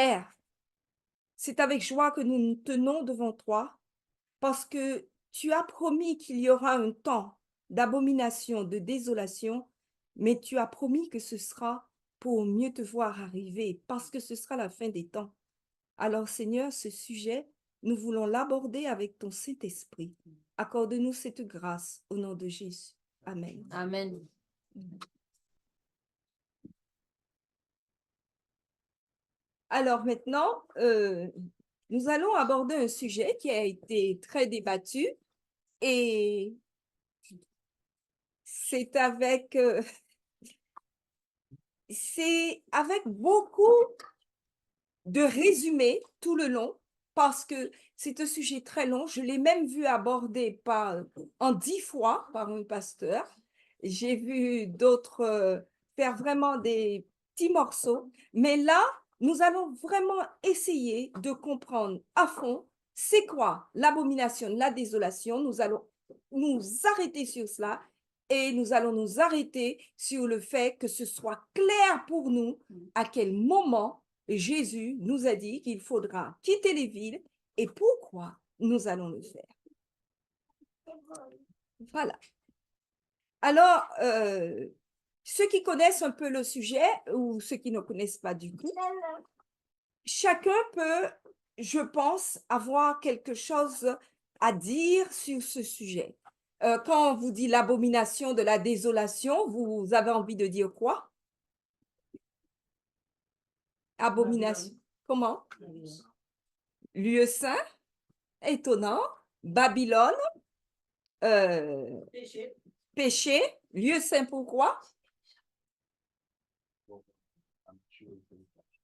Père, c'est avec joie que nous nous tenons devant toi parce que tu as promis qu'il y aura un temps d'abomination, de désolation, mais tu as promis que ce sera pour mieux te voir arriver parce que ce sera la fin des temps. Alors Seigneur, ce sujet, nous voulons l'aborder avec ton Saint-Esprit. Accorde-nous cette grâce au nom de Jésus. Amen. Amen. Alors maintenant, nous allons aborder un sujet qui a été très débattu et c'est avec beaucoup de résumés tout le long parce que c'est un sujet très long. Je l'ai même vu abordé en 10 fois par un pasteur. J'ai vu d'autres faire vraiment des petits morceaux. Mais là, nous allons vraiment essayer de comprendre à fond c'est quoi l'abomination, la désolation. Nous allons nous arrêter sur cela et nous allons nous arrêter sur le fait que ce soit clair pour nous à quel moment Jésus nous a dit qu'il faudra quitter les villes et pourquoi nous allons le faire. Voilà. Alors, ceux qui connaissent un peu le sujet ou ceux qui ne connaissent pas du tout, chacun peut, je pense, avoir quelque chose à dire sur ce sujet. Quand on vous dit l'abomination de la désolation, vous avez envie de dire quoi? Abomination. Comment? Lieu saint. Étonnant. Babylone. Péché. Lieu saint pourquoi?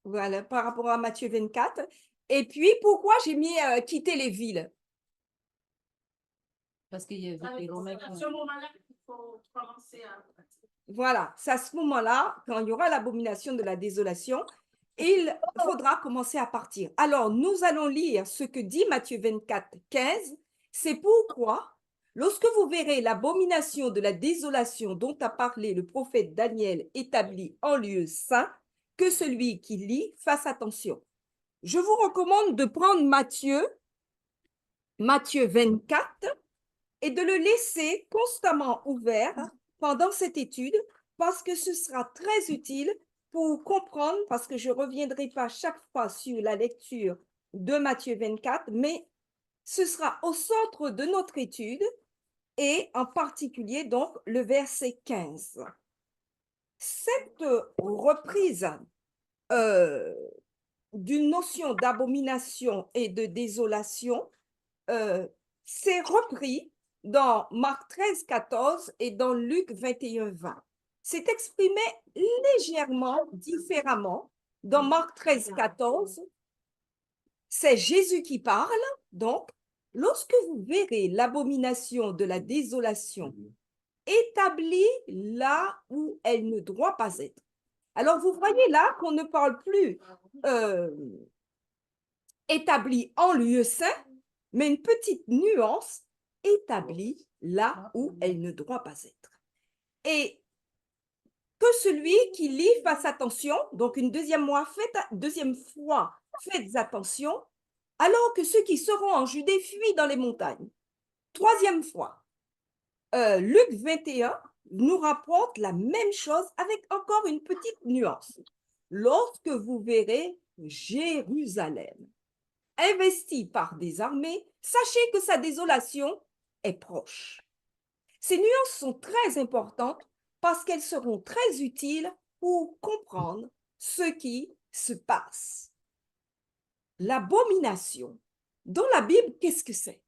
Voilà, par rapport à Matthieu 24. Et puis, pourquoi j'ai mis quitter les villes? Parce qu'il y a les Romains. À ce moment-là, il faut commencer à... Voilà, c'est à ce moment-là, quand il y aura l'abomination de la désolation, il faudra commencer à partir. Alors, nous allons lire ce que dit Matthieu 24, 15. C'est pourquoi, lorsque vous verrez l'abomination de la désolation dont a parlé le prophète Daniel établi en lieu saint, que celui qui lit fasse attention. Je vous recommande de prendre Matthieu 24, et de le laisser constamment ouvert pendant cette étude parce que ce sera très utile pour comprendre, parce que je ne reviendrai pas chaque fois sur la lecture de Matthieu 24, mais ce sera au centre de notre étude et en particulier donc le verset 15. Cette reprise d'une notion d'abomination et de désolation c'est repris dans Marc 13, 14 et dans Luc 21, 20. C'est exprimé légèrement différemment. Dans Marc 13, 14, c'est Jésus qui parle. Donc, lorsque vous verrez l'abomination de la désolation établie là où elle ne doit pas être. Alors, vous voyez là qu'on ne parle plus établie en lieu saint, mais une petite nuance établie là où elle ne doit pas être. Et que celui qui lit fasse attention, donc une deuxième fois, faites attention, alors que ceux qui seront en Judée fuient dans les montagnes. Troisième fois, Luc 21 nous rapporte la même chose avec encore une petite nuance. Lorsque vous verrez Jérusalem investi par des armées, sachez que sa désolation est proche. Ces nuances sont très importantes parce qu'elles seront très utiles pour comprendre ce qui se passe. L'abomination. Dans la Bible, qu'est-ce que c'est?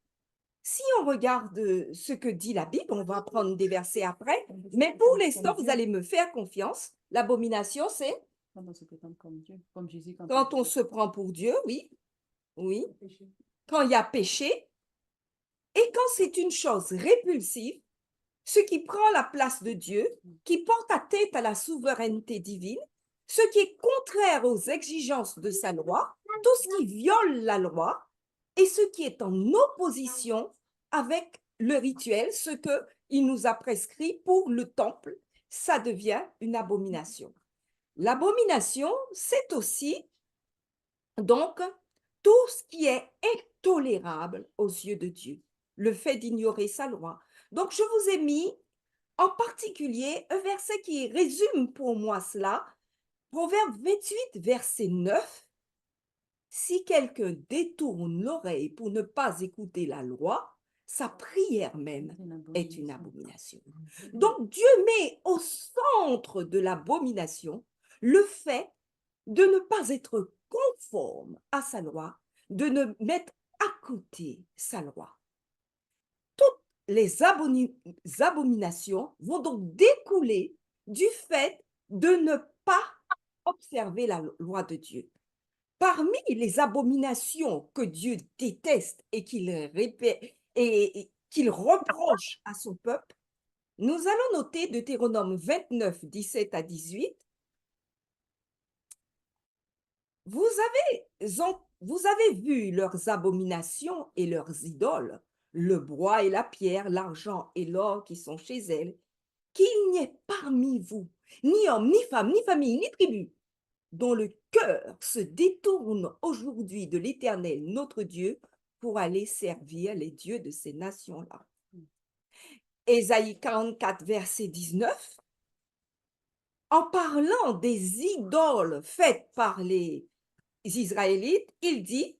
Si on regarde ce que dit la Bible, on va prendre des versets après, mais pour l'instant, vous allez me faire confiance. L'abomination, c'est Quand on se prétend comme Dieu, comme Jésus. quand on se prend pour Dieu, oui. Oui. Quand il y a péché, et quand c'est une chose répulsive, ce qui prend la place de Dieu, qui porte atteinte à la souveraineté divine, ce qui est contraire aux exigences de sa loi, tout ce qui viole la loi, et ce qui est en opposition avec le rituel, ce qu'il nous a prescrit pour le temple, ça devient une abomination. L'abomination, c'est aussi Donc, tout ce qui est intolérable aux yeux de Dieu, le fait d'ignorer sa loi. Donc, je vous ai mis en particulier un verset qui résume pour moi cela, Proverbe 28, verset 9. Si quelqu'un détourne l'oreille pour ne pas écouter la loi, sa prière même est une abomination. Donc Dieu met au centre de l'abomination le fait de ne pas être conforme à sa loi, de ne mettre à côté sa loi. Toutes les abominations vont donc découler du fait de ne pas observer la loi de Dieu. Parmi les abominations que Dieu déteste et qu'il répète et qu'il reproche à son peuple, nous allons noter Deutéronome 29, 17 à 18. Vous avez vu leurs abominations et leurs idoles, le bois et la pierre, l'argent et l'or qui sont chez elles, qu'il n'y ait parmi vous ni homme, ni femme, ni famille, ni tribu, dont le cœur se détourne aujourd'hui de l'Éternel, notre Dieu, pour aller servir les dieux de ces nations-là. Ésaïe 44, verset 19, en parlant des idoles faites par les Israélites, il dit,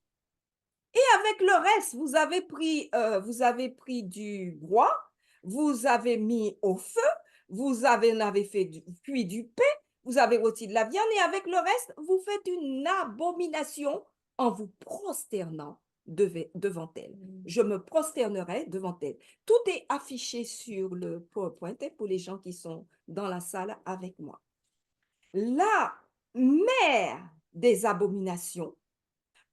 et avec le reste, vous avez pris du bois, vous avez mis au feu, vous avez fait cuit du pain, vous avez rôti de la viande, et avec le reste, vous faites une abomination en vous prosternant devant elle. Je me prosternerai devant elle. Tout est affiché sur le PowerPoint pour les gens qui sont dans la salle avec moi. La mère des abominations,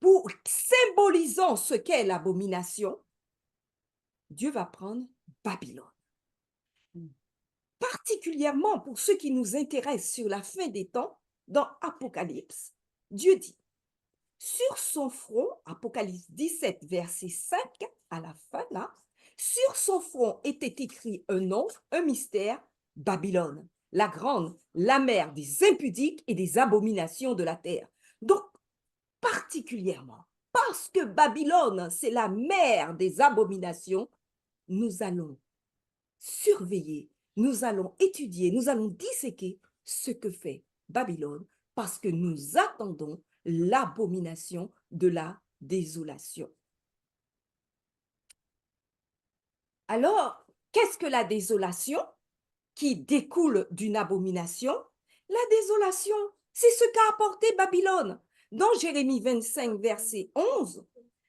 pour symbolisant ce qu'est l'abomination, Dieu va prendre Babylone. Particulièrement pour ceux qui nous intéressent sur la fin des temps, dans Apocalypse, Dieu dit, sur son front, Apocalypse 17, verset 5, à la fin là, sur son front était écrit un nom, un mystère, Babylone, la grande, la mère des impudiques et des abominations de la terre. Donc, particulièrement, parce que Babylone, c'est la mère des abominations, nous allons surveiller, nous allons étudier, nous allons disséquer ce que fait Babylone, parce que nous attendons l'abomination de la désolation. Alors, qu'est-ce que la désolation qui découle d'une abomination? La désolation, c'est ce qu'a apporté Babylone. Dans Jérémie 25, verset 11,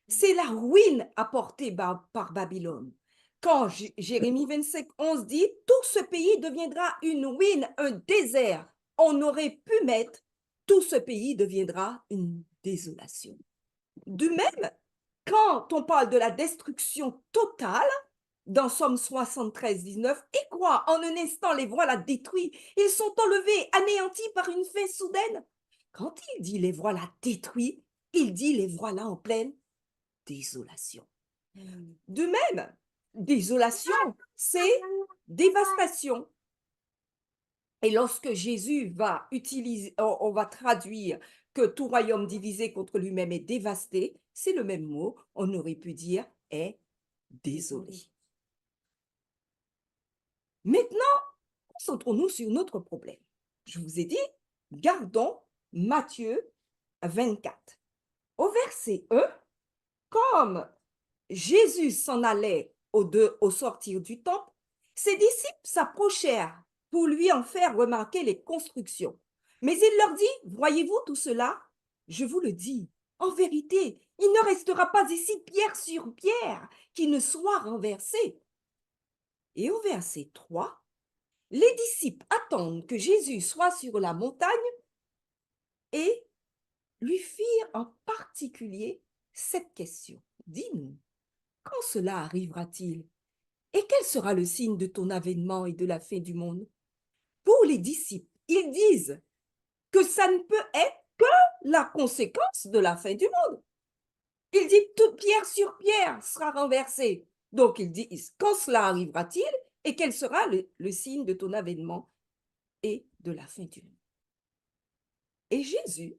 c'est la ruine apportée par Babylone. Quand Jérémie 25, 11 dit, tout ce pays deviendra une ruine, un désert, on aurait pu mettre, tout ce pays deviendra une désolation. De même, quand on parle de la destruction totale, dans Somme 73, 19, et quoi, en un instant les voilà détruits, ils sont enlevés, anéantis par une fin soudaine. Quand il dit les voilà détruits, il dit les voilà en pleine désolation. De même, désolation, c'est dévastation. Et lorsque Jésus va utiliser, on va traduire que tout royaume divisé contre lui-même est dévasté, c'est le même mot, on aurait pu dire est désolé. Maintenant, concentrons-nous sur notre problème. Je vous ai dit, gardons Matthieu 24. Au verset 1, comme Jésus s'en allait au sortir du temple, ses disciples s'approchèrent pour lui en faire remarquer les constructions. Mais il leur dit, voyez-vous tout cela? Je vous le dis, en vérité, il ne restera pas ici pierre sur pierre qui ne soit renversée. Et au verset 3, les disciples attendent que Jésus soit sur la montagne et lui firent en particulier cette question. Dis-nous, quand cela arrivera-t-il? Et quel sera le signe de ton avènement et de la fin du monde? Pour les disciples, ils disent que ça ne peut être que la conséquence de la fin du monde. Ils disent toute pierre sur pierre sera renversée. Donc ils disent quand cela arrivera-t-il et quel sera le signe de ton avènement et de la fin du monde? Et Jésus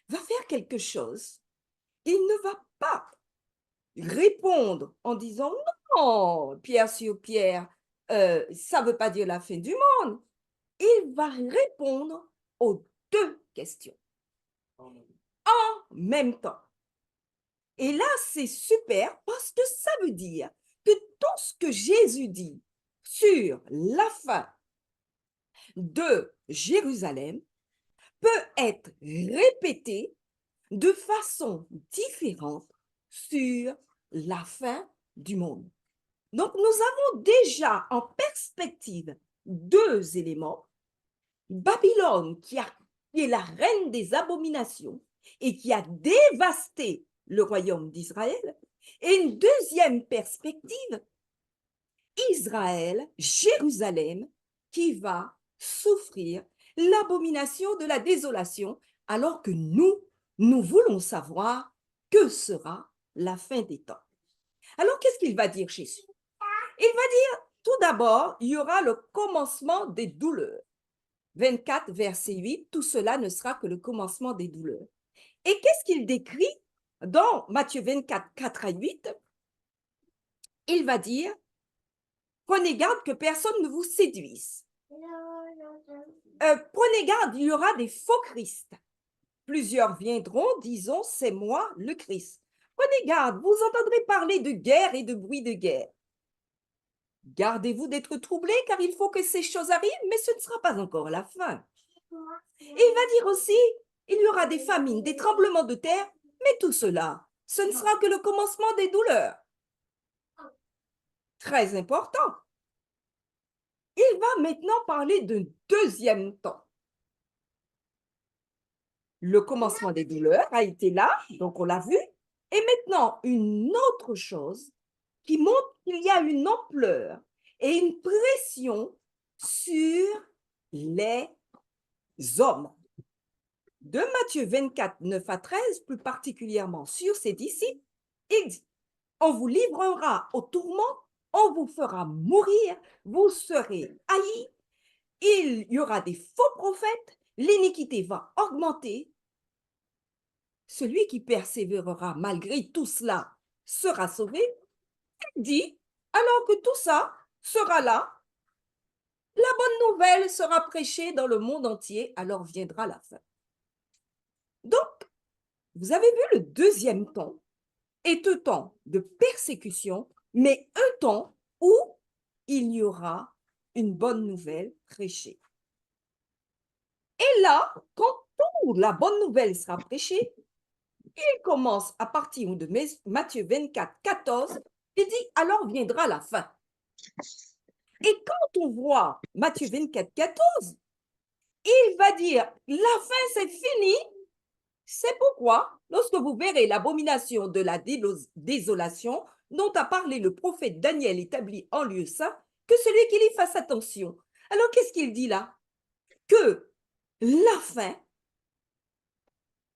va faire quelque chose, il ne va pas répondre en disant non, pierre sur pierre, ça ne veut pas dire la fin du monde. Il va répondre aux deux questions en même temps. Et là, c'est super parce que ça veut dire que tout ce que Jésus dit sur la fin de Jérusalem peut être répété de façon différente sur la fin du monde. Donc, nous avons déjà en perspective deux éléments. Babylone, qui est la reine des abominations et qui a dévasté le royaume d'Israël. Et une deuxième perspective, Israël, Jérusalem, qui va souffrir l'abomination de la désolation, alors que nous voulons savoir que sera la fin des temps. Alors, qu'est-ce qu'il va dire Jésus? Il va dire, tout d'abord, il y aura le commencement des douleurs. 24, verset 8, tout cela ne sera que le commencement des douleurs. Et qu'est-ce qu'il décrit dans Matthieu 24, 4 à 8? Il va dire, prenez garde que personne ne vous séduise. Prenez garde, il y aura des faux Christ. Plusieurs viendront, disons, c'est moi le Christ. Prenez garde, vous entendrez parler de guerre et de bruit de guerre. Gardez-vous d'être troublés, car il faut que ces choses arrivent, mais ce ne sera pas encore la fin. Et il va dire aussi, il y aura des famines, des tremblements de terre, mais tout cela, ce ne sera que le commencement des douleurs. Très important. Il va maintenant parler d'un deuxième temps. Le commencement des douleurs a été là, donc on l'a vu. Et maintenant, une autre chose qui montre qu'il y a une ampleur et une pression sur les hommes. De Matthieu 24, 9 à 13, plus particulièrement sur ses disciples, il dit, on vous livrera au tourment, on vous fera mourir, vous serez haïs, il y aura des faux prophètes, l'iniquité va augmenter. Celui qui persévérera malgré tout cela sera sauvé. Il dit, alors que tout ça sera là, la bonne nouvelle sera prêchée dans le monde entier, alors viendra la fin. Donc, vous avez vu, le deuxième temps est un temps de persécution, mais un temps où il y aura une bonne nouvelle prêchée. Et là, quand toute la bonne nouvelle sera prêchée, il commence à partir de Matthieu 24, 14, il dit, alors viendra la fin. Et quand on voit Matthieu 24, 14, il va dire, la fin c'est fini. C'est pourquoi, lorsque vous verrez l'abomination de la désolation dont a parlé le prophète Daniel établi en lieu saint, que celui qui lit fasse attention. Alors, qu'est-ce qu'il dit là? Que la fin,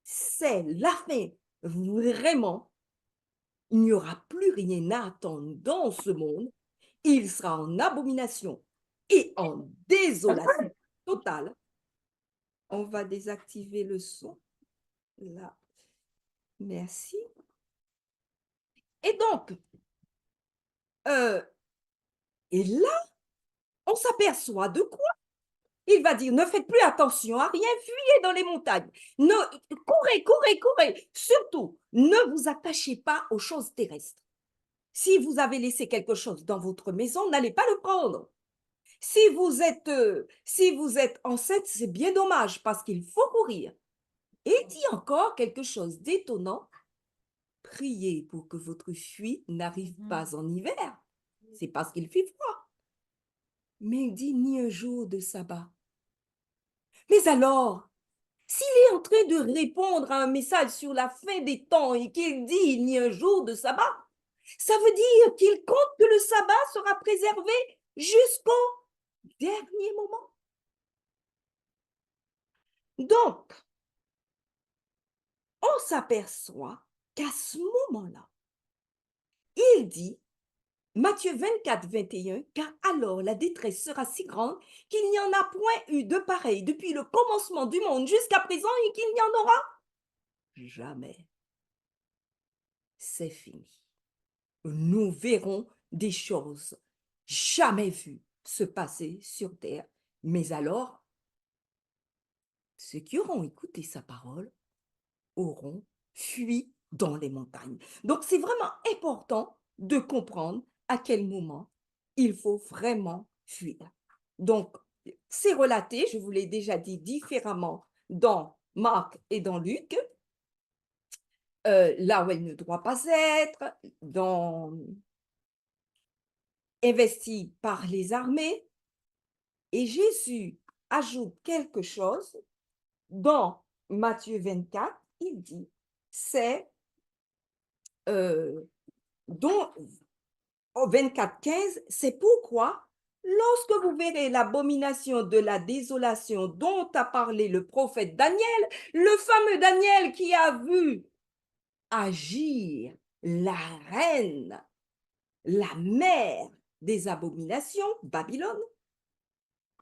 c'est la fin. Vraiment, il n'y aura plus rien à attendre dans ce monde. Il sera en abomination et en désolation totale. On va désactiver le son. Là. Merci. Et donc, et là, on s'aperçoit de quoi? Il va dire, ne faites plus attention à rien, fuyez dans les montagnes. Courez, courez, courez. Surtout, ne vous attachez pas aux choses terrestres. Si vous avez laissé quelque chose dans votre maison, n'allez pas le prendre. Si vous êtes enceinte, c'est bien dommage parce qu'il faut courir. Et il dit encore quelque chose d'étonnant. Priez pour que votre fuite n'arrive pas en hiver. C'est parce qu'il fait froid. Mais il dit ni un jour de sabbat. Mais alors, s'il est en train de répondre à un message sur la fin des temps et qu'il dit ni un jour de sabbat, ça veut dire qu'il compte que le sabbat sera préservé jusqu'au dernier moment. Donc, on s'aperçoit qu'à ce moment-là, il dit, Matthieu 24, 21, car alors la détresse sera si grande qu'il n'y en a point eu de pareil depuis le commencement du monde jusqu'à présent et qu'il n'y en aura jamais. C'est fini. Nous verrons des choses jamais vues se passer sur terre. Mais alors, ceux qui auront écouté sa parole auront fui dans les montagnes. Donc, c'est vraiment important de comprendre à quel moment il faut vraiment fuir. Donc, c'est relaté, je vous l'ai déjà dit différemment dans Marc et dans Luc, là où elle ne doit pas être, investi par les armées. Et Jésus ajoute quelque chose dans Matthieu 24, il dit, c'est dont au 24, 15, c'est pourquoi lorsque vous verrez l'abomination de la désolation dont a parlé le prophète Daniel, le fameux Daniel qui a vu agir la reine, la mère des abominations, Babylone,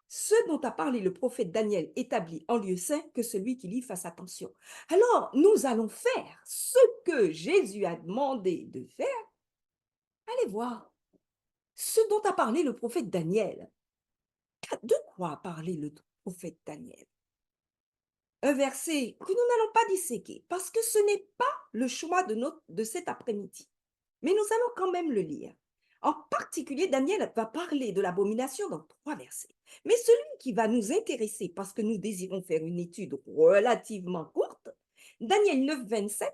ce dont a parlé le prophète Daniel établit en lieu saint, que celui qui lit fasse attention. Alors, nous allons faire ce que Jésus a demandé de faire. Allez voir ce dont a parlé le prophète Daniel. De quoi a parlé le prophète Daniel? Un verset que nous n'allons pas disséquer, parce que ce n'est pas le choix de cet après-midi. Mais nous allons quand même le lire. En particulier, Daniel va parler de l'abomination dans 3 versets. Mais celui qui va nous intéresser, parce que nous désirons faire une étude relativement courte, Daniel 9, 27,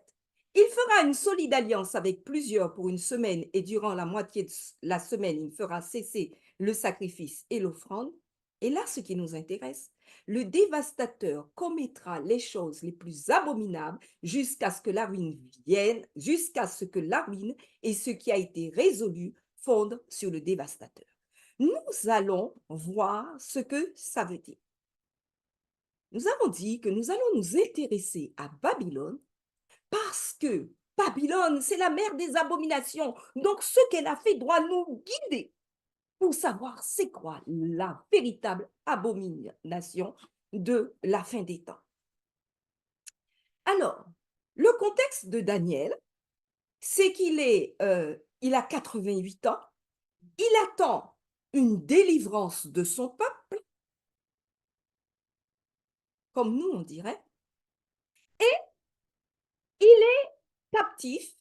il fera une solide alliance avec plusieurs pour une semaine et durant la moitié de la semaine, il fera cesser le sacrifice et l'offrande. Et là, ce qui nous intéresse, le dévastateur commettra les choses les plus abominables jusqu'à ce que la ruine vienne, jusqu'à ce que la ruine et ce qui a été résolu fondent sur le dévastateur. Nous allons voir ce que ça veut dire. Nous avons dit que nous allons nous intéresser à Babylone parce que Babylone, c'est la mère des abominations. Donc, ce qu'elle a fait doit nous guider pour savoir c'est quoi la véritable abomination de la fin des temps. Alors, le contexte de Daniel, c'est il a 88 ans, il attend une délivrance de son peuple, comme nous on dirait, et il est captif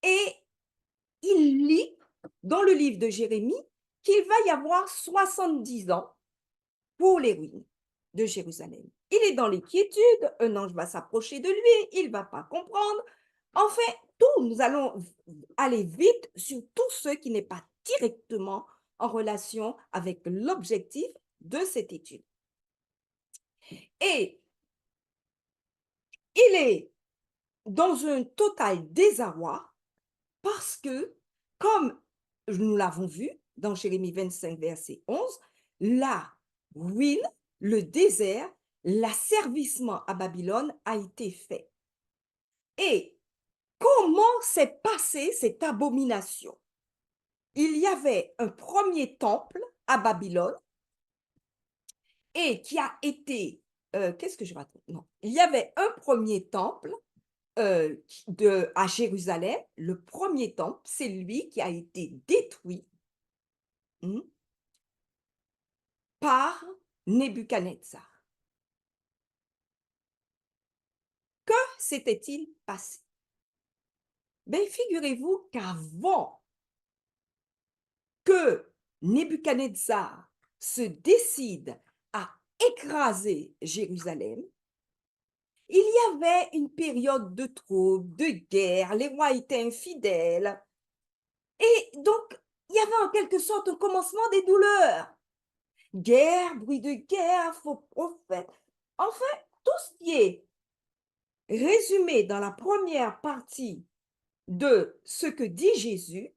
et il lit dans le livre de Jérémie qu'il va y avoir 70 ans pour les ruines de Jérusalem. Il est dans l'inquiétude, un ange va s'approcher de lui, il ne va pas comprendre. Enfin, nous allons aller vite sur tout ce qui n'est pas directement en relation avec l'objectif de cette étude. Et il est dans un total désarroi parce que, comme nous l'avons vu dans Jérémie 25, verset 11, la ruine, le désert, l'asservissement à Babylone a été fait. Et comment s'est passée cette abomination? Il y avait un premier temple à Babylone et qui a été, qu'est-ce que je raconte? Non, il y avait un premier temple à Jérusalem. Le premier temple, c'est lui qui a été détruit par Nebuchadnezzar. Que s'était-il passé? Ben, figurez-vous qu'avant que Nebuchadnezzar se décide à écraser Jérusalem, il y avait une période de troubles, de guerre, les rois étaient infidèles. Et donc, il y avait en quelque sorte un commencement des douleurs. Guerre, bruit de guerre, faux prophètes. Enfin, tout ce qui est résumé dans la première partie de ce que dit Jésus,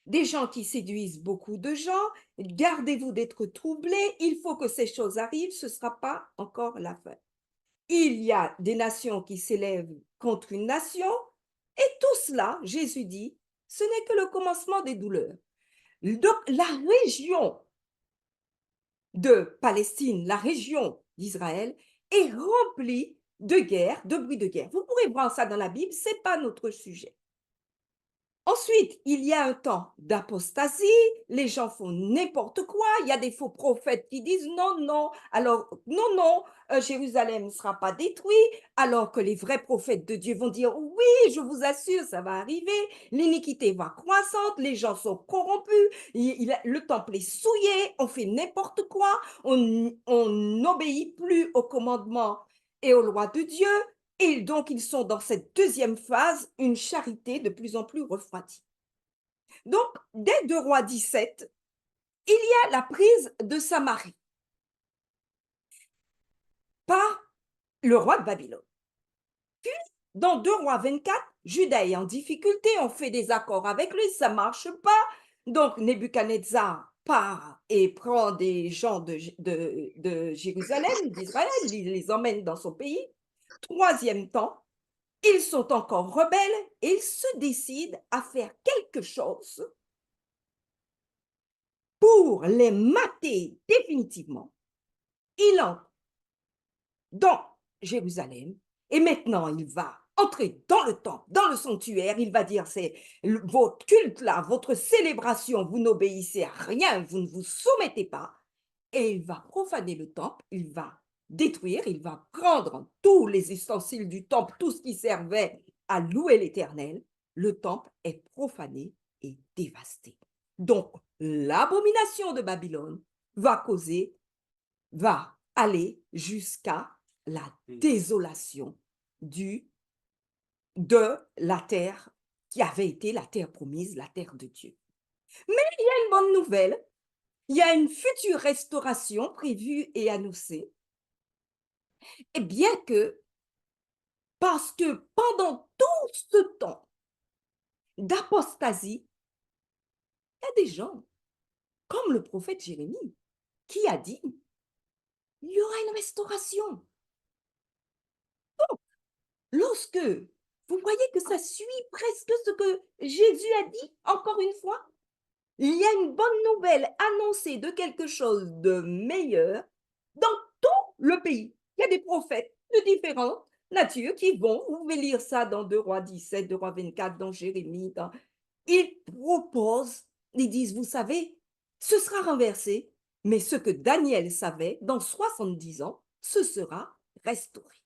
des gens qui séduisent beaucoup de gens, gardez-vous d'être troublés, il faut que ces choses arrivent, ce ne sera pas encore la fin. Il y a des nations qui s'élèvent contre une nation, et tout cela, Jésus dit, ce n'est que le commencement des douleurs. Donc, la région de Palestine, la région d'Israël, est rempli de guerre, de bruit de guerre. Vous pourrez voir ça dans la Bible, ce n'est pas notre sujet. Ensuite, il y a un temps d'apostasie, les gens font n'importe quoi, il y a des faux prophètes qui disent non, non, alors non, non, Jérusalem ne sera pas détruit, alors que les vrais prophètes de Dieu vont dire oui, je vous assure, ça va arriver, l'iniquité va croissante, les gens sont corrompus, le temple est souillé, on fait n'importe quoi, on n'obéit plus aux commandements et aux lois de Dieu. Et donc, ils sont dans cette deuxième phase, une charité de plus en plus refroidie. Donc, dès 2 Rois 17, il y a la prise de Samarie par le roi de Babylone. Puis, dans 2 Rois 24, Juda est en difficulté, on fait des accords avec lui, ça ne marche pas. Donc, Nebuchadnezzar part et prend des gens de Jérusalem, d'Israël, il les emmène dans son pays. Troisième temps, ils sont encore rebelles et ils se décident à faire quelque chose pour les mater définitivement. Il entre dans Jérusalem et maintenant il va entrer dans le temple, dans le sanctuaire. Il va dire, c'est votre culte là, votre célébration, vous n'obéissez à rien, vous ne vous soumettez pas. Et il va profaner le temple, il va détruire, il va prendre tous les ustensiles du temple, tout ce qui servait à louer l'Éternel. Le temple est profané et dévasté. Donc, l'abomination de Babylone va aller jusqu'à la désolation de la terre qui avait été la terre promise, la terre de Dieu. Mais il y a une bonne nouvelle. Il y a une future restauration prévue et annoncée. Et bien que, parce que pendant tout ce temps d'apostasie, il y a des gens, comme le prophète Jérémie, qui a dit, il y aura une restauration. Donc, lorsque vous voyez que ça suit presque ce que Jésus a dit, encore une fois, il y a une bonne nouvelle annoncée de quelque chose de meilleur dans tout le pays. Il y a des prophètes de différentes natures qui vont, vous pouvez lire ça dans 2 Rois 17, 2 Rois 24, dans Jérémie, ils proposent, ils disent, vous savez, ce sera renversé, mais ce que Daniel savait, dans 70 ans, ce sera restauré.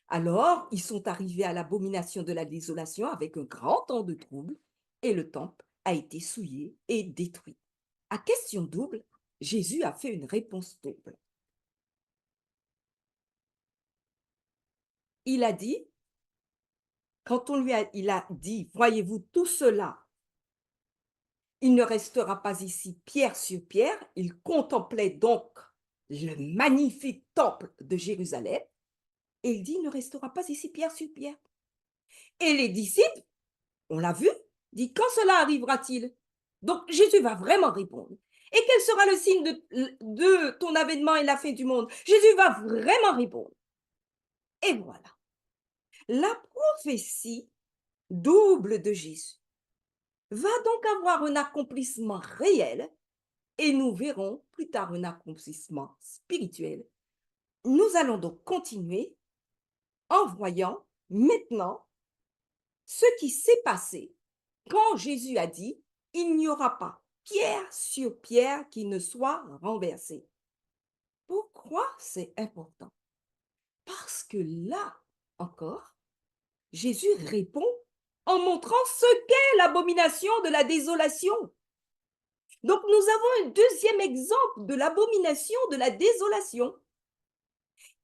Alors, ils sont arrivés à l'abomination de la désolation avec un grand temps de trouble et le temple a été souillé et détruit. À question double, Jésus a fait une réponse double. Il a dit, quand il a dit, voyez-vous tout cela, il ne restera pas ici pierre sur pierre. Il contemplait donc le magnifique temple de Jérusalem et il dit, il ne restera pas ici pierre sur pierre. Et les disciples, on l'a vu, dit, quand cela arrivera-t-il? Donc Jésus va vraiment répondre. Et quel sera le signe de ton avènement et la fin du monde? Jésus va vraiment répondre. Et voilà, la prophétie double de Jésus va donc avoir un accomplissement réel et nous verrons plus tard un accomplissement spirituel. Nous allons donc continuer en voyant maintenant ce qui s'est passé quand Jésus a dit « Il n'y aura pas pierre sur pierre qui ne soit renversée ». Pourquoi c'est important? Parce que là encore, Jésus répond en montrant ce qu'est l'abomination de la désolation. Donc, nous avons un deuxième exemple de l'abomination de la désolation.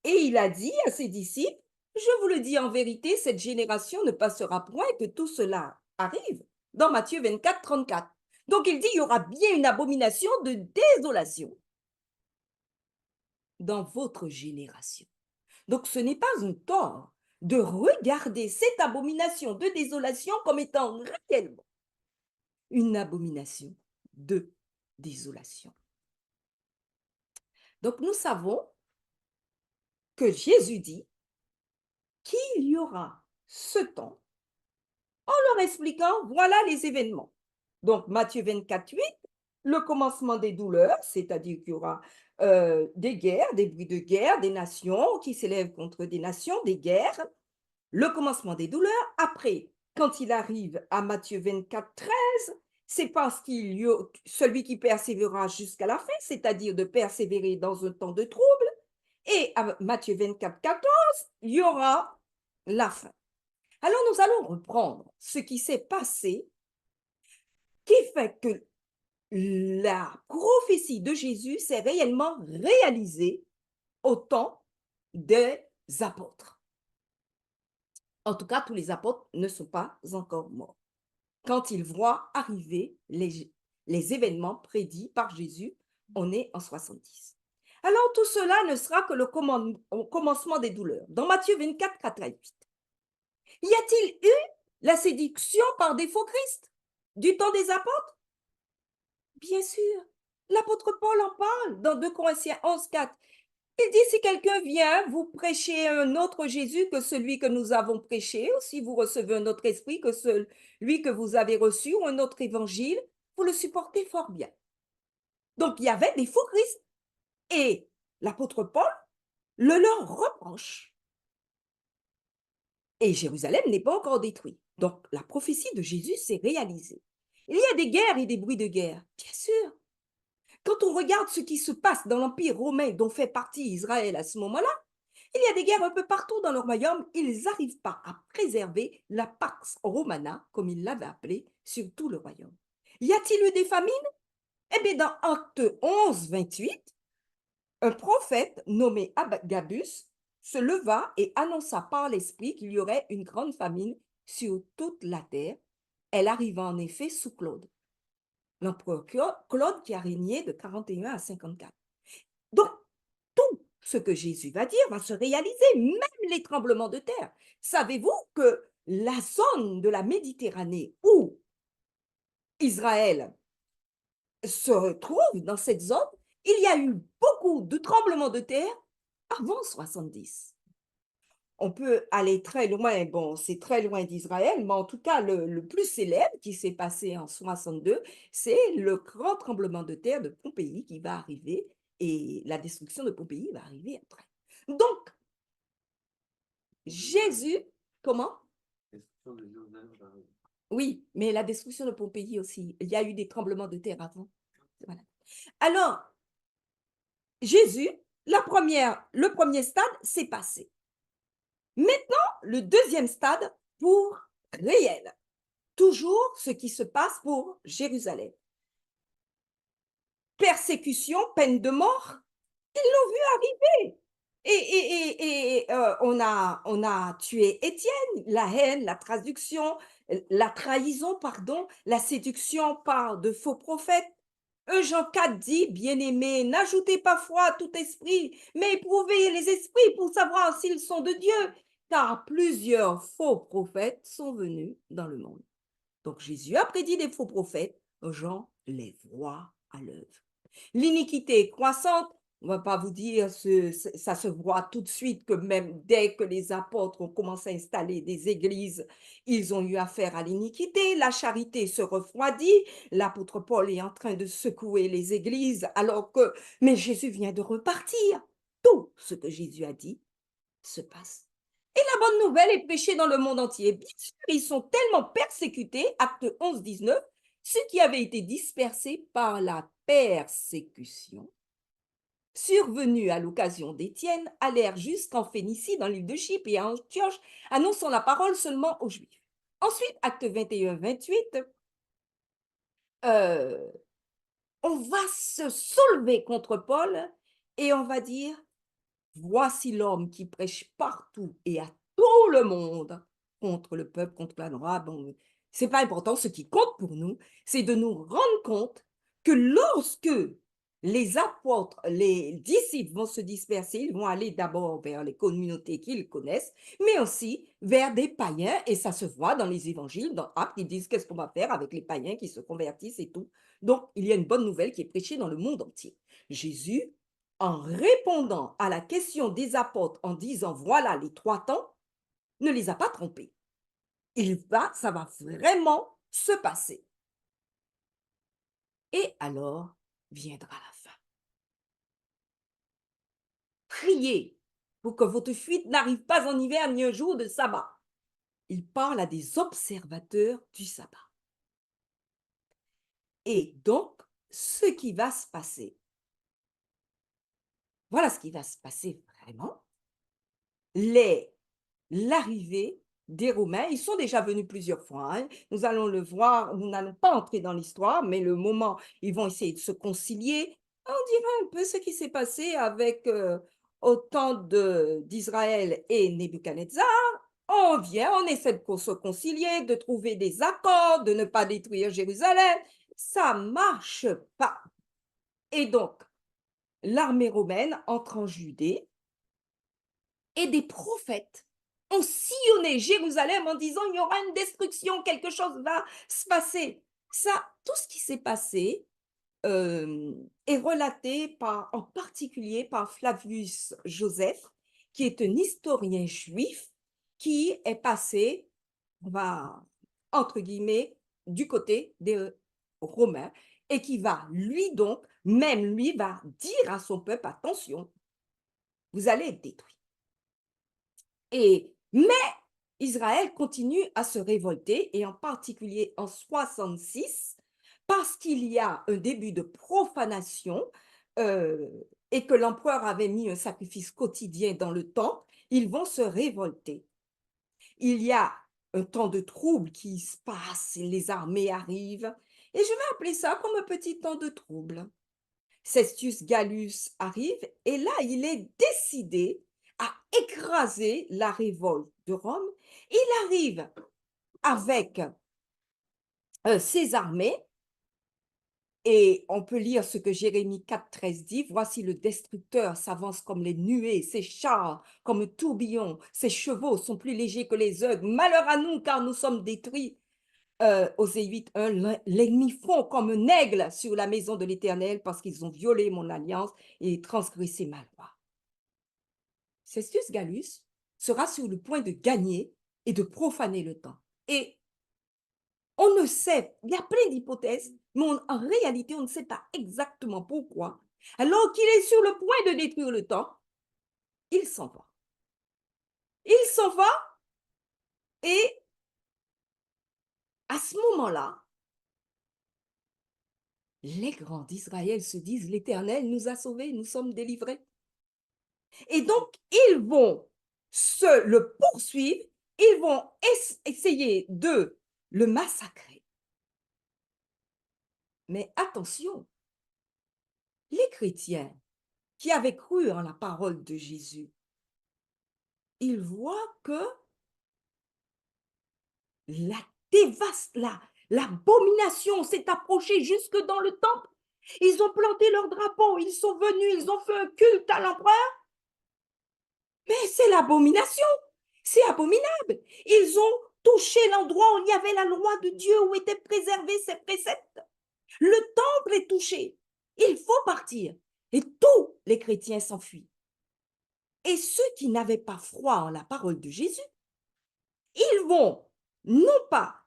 Et il a dit à ses disciples, je vous le dis en vérité, cette génération ne passera point que tout cela arrive, dans Matthieu 24, 34. Donc, il dit, il y aura bien une abomination de désolation dans votre génération. Donc, ce n'est pas un tort de regarder cette abomination de désolation comme étant réellement une abomination de désolation. Donc, nous savons que Jésus dit qu'il y aura ce temps en leur expliquant, voilà les événements. Donc, Matthieu 24, 8, le commencement des douleurs, c'est-à-dire qu'il y aura des guerres, des bruits de guerre, des nations qui s'élèvent contre des nations, des guerres, le commencement des douleurs. Après, quand il arrive à Matthieu 24, 13, c'est parce qu'il y a celui qui persévérera jusqu'à la fin, c'est-à-dire de persévérer dans un temps de trouble. Et à Matthieu 24, 14, il y aura la fin. Alors, nous allons reprendre ce qui s'est passé, qui fait que la prophétie de Jésus s'est réellement réalisée au temps des apôtres. En tout cas, tous les apôtres ne sont pas encore morts. Quand ils voient arriver les événements prédits par Jésus, on est en 70. Alors, tout cela ne sera que le commencement des douleurs. Dans Matthieu 24, 4 à 8. Y a-t-il eu la séduction par des faux Christ du temps des apôtres? Bien sûr. L'apôtre Paul en parle dans 2 Corinthiens 11, 4. Il dit, si quelqu'un vient vous prêcher un autre Jésus que celui que nous avons prêché, ou si vous recevez un autre esprit que celui que vous avez reçu, ou un autre évangile, vous le supportez fort bien. Donc, il y avait des faux Christ. Et l'apôtre Paul le leur reproche. Et Jérusalem n'est pas encore détruite. Donc, la prophétie de Jésus s'est réalisée. Il y a des guerres et des bruits de guerre, bien sûr. Quand on regarde ce qui se passe dans l'Empire romain dont fait partie Israël à ce moment-là, il y a des guerres un peu partout dans le royaume. Ils n'arrivent pas à préserver la Pax Romana, comme ils l'avaient appelé, sur tout le royaume. Y a-t-il eu des famines? Eh bien, dans Acte 11, 28, un prophète nommé Agabus se leva et annonça par l'Esprit qu'il y aurait une grande famine sur toute la terre. Elle arriva en effet sous Claude, l'empereur Claude qui a régné de 41 à 54. Donc, tout ce que Jésus va dire va se réaliser, même les tremblements de terre. Savez-vous que la zone de la Méditerranée où Israël se retrouve, dans cette zone, il y a eu beaucoup de tremblements de terre avant 70. On peut aller très loin, bon, c'est très loin d'Israël, mais en tout cas, le plus célèbre qui s'est passé en 62, c'est le grand tremblement de terre de Pompéi qui va arriver et la destruction de Pompéi va arriver après. Donc, Jésus, comment? Oui, mais la destruction de Pompéi aussi. Il y a eu des tremblements de terre avant. Voilà. Alors, Jésus, le premier stade, s'est passé. Maintenant, le deuxième stade pour réel. Toujours ce qui se passe pour Jérusalem. Persécution, peine de mort, ils l'ont vu arriver. On a tué Étienne, la haine, la trahison, pardon, la séduction par de faux prophètes. Jean 4 dit, bien-aimés, n'ajoutez pas foi à tout esprit, mais éprouvez les esprits pour savoir s'ils sont de Dieu, car plusieurs faux prophètes sont venus dans le monde. Donc Jésus a prédit des faux prophètes, Jean les voit à l'œuvre. L'iniquité est croissante, on ne va pas vous dire, ça se voit tout de suite que même dès que les apôtres ont commencé à installer des églises, ils ont eu affaire à l'iniquité, la charité se refroidit, l'apôtre Paul est en train de secouer les églises mais Jésus vient de repartir. Tout ce que Jésus a dit se passe. Et la bonne nouvelle est prêchée dans le monde entier. Bien sûr, ils sont tellement persécutés, acte 11, 19, ceux qui avaient été dispersés par la persécution, survenue à l'occasion d'Étienne, allèrent jusqu'en Phénicie, dans l'île de Chypre et à Antioche, annonçant la parole seulement aux Juifs. Ensuite, acte 21, 28, on va se soulever contre Paul et on va dire, voici l'homme qui prêche partout et à tout le monde contre le peuple, contre la loi. Bon, c'est pas important. Ce qui compte pour nous, c'est de nous rendre compte que lorsque les apôtres, les disciples vont se disperser, ils vont aller d'abord vers les communautés qu'ils connaissent, mais aussi vers des païens, et ça se voit dans les évangiles, dans Actes, ils disent qu'est-ce qu'on va faire avec les païens qui se convertissent et tout. Donc, il y a une bonne nouvelle qui est prêchée dans le monde entier. Jésus, en répondant à la question des apôtres en disant voilà les 3 temps, ne les a pas trompés. Ça va vraiment se passer. Et alors viendra la fin. Priez pour que votre fuite n'arrive pas en hiver ni un jour de sabbat. Il parle à des observateurs du sabbat. Et donc, ce qui va se passer, voilà ce qui va se passer vraiment. L'arrivée des Romains, ils sont déjà venus plusieurs fois, hein. Nous allons le voir, nous n'allons pas entrer dans l'histoire, mais le moment, ils vont essayer de se concilier. On dirait un peu ce qui s'est passé avec au temps d'Israël et Nebuchadnezzar. On vient, on essaie de se concilier, de trouver des accords, de ne pas détruire Jérusalem. Ça ne marche pas. Et donc, l'armée romaine entre en Judée et des prophètes ont sillonné Jérusalem en disant il y aura une destruction, quelque chose va se passer. Ça, tout ce qui s'est passé est relaté en particulier par Flavius Joseph, qui est un historien juif qui est passé, on va, entre guillemets, du côté des Romains et qui va, lui donc, même lui, va dire à son peuple, attention, vous allez être détruits. Mais Israël continue à se révolter, et en particulier en 66, parce qu'il y a un début de profanation et que l'empereur avait mis un sacrifice quotidien dans le temple, ils vont se révolter. Il y a un temps de trouble qui se passe, les armées arrivent, et je vais appeler ça comme un petit temps de trouble. Cestius Gallus arrive, et là, il est décidé à écraser la révolte de Rome. Il arrive avec ses armées, et on peut lire ce que Jérémie 4,13 dit. Voici le destructeur s'avance comme les nuées, ses chars comme un tourbillon, ses chevaux sont plus légers que les aigles. Malheur à nous, car nous sommes détruits. Osée 8,1, l'ennemi fond comme un aigle sur la maison de l'Éternel parce qu'ils ont violé mon alliance et transgressé ma loi. Cestius Gallus sera sur le point de gagner et de profaner le temps. Et on ne sait, il y a plein d'hypothèses, mais en réalité, on ne sait pas exactement pourquoi. Alors qu'il est sur le point de détruire le temps, il s'en va. Il s'en va et à ce moment-là, les grands d'Israël se disent, l'Éternel nous a sauvés, nous sommes délivrés. Et donc, ils vont le poursuivre, ils vont essayer de le massacrer. Mais attention, les chrétiens qui avaient cru en la parole de Jésus, ils voient que l'abomination s'est approchée jusque dans le temple. Ils ont planté leur drapeau, ils sont venus, ils ont fait un culte à l'empereur. Mais c'est l'abomination, c'est abominable. Ils ont touché l'endroit où il y avait la loi de Dieu, où étaient préservés ses préceptes. Le temple est touché. Il faut partir. Et tous les chrétiens s'enfuient. Et ceux qui n'avaient pas foi en la parole de Jésus, ils vont non pas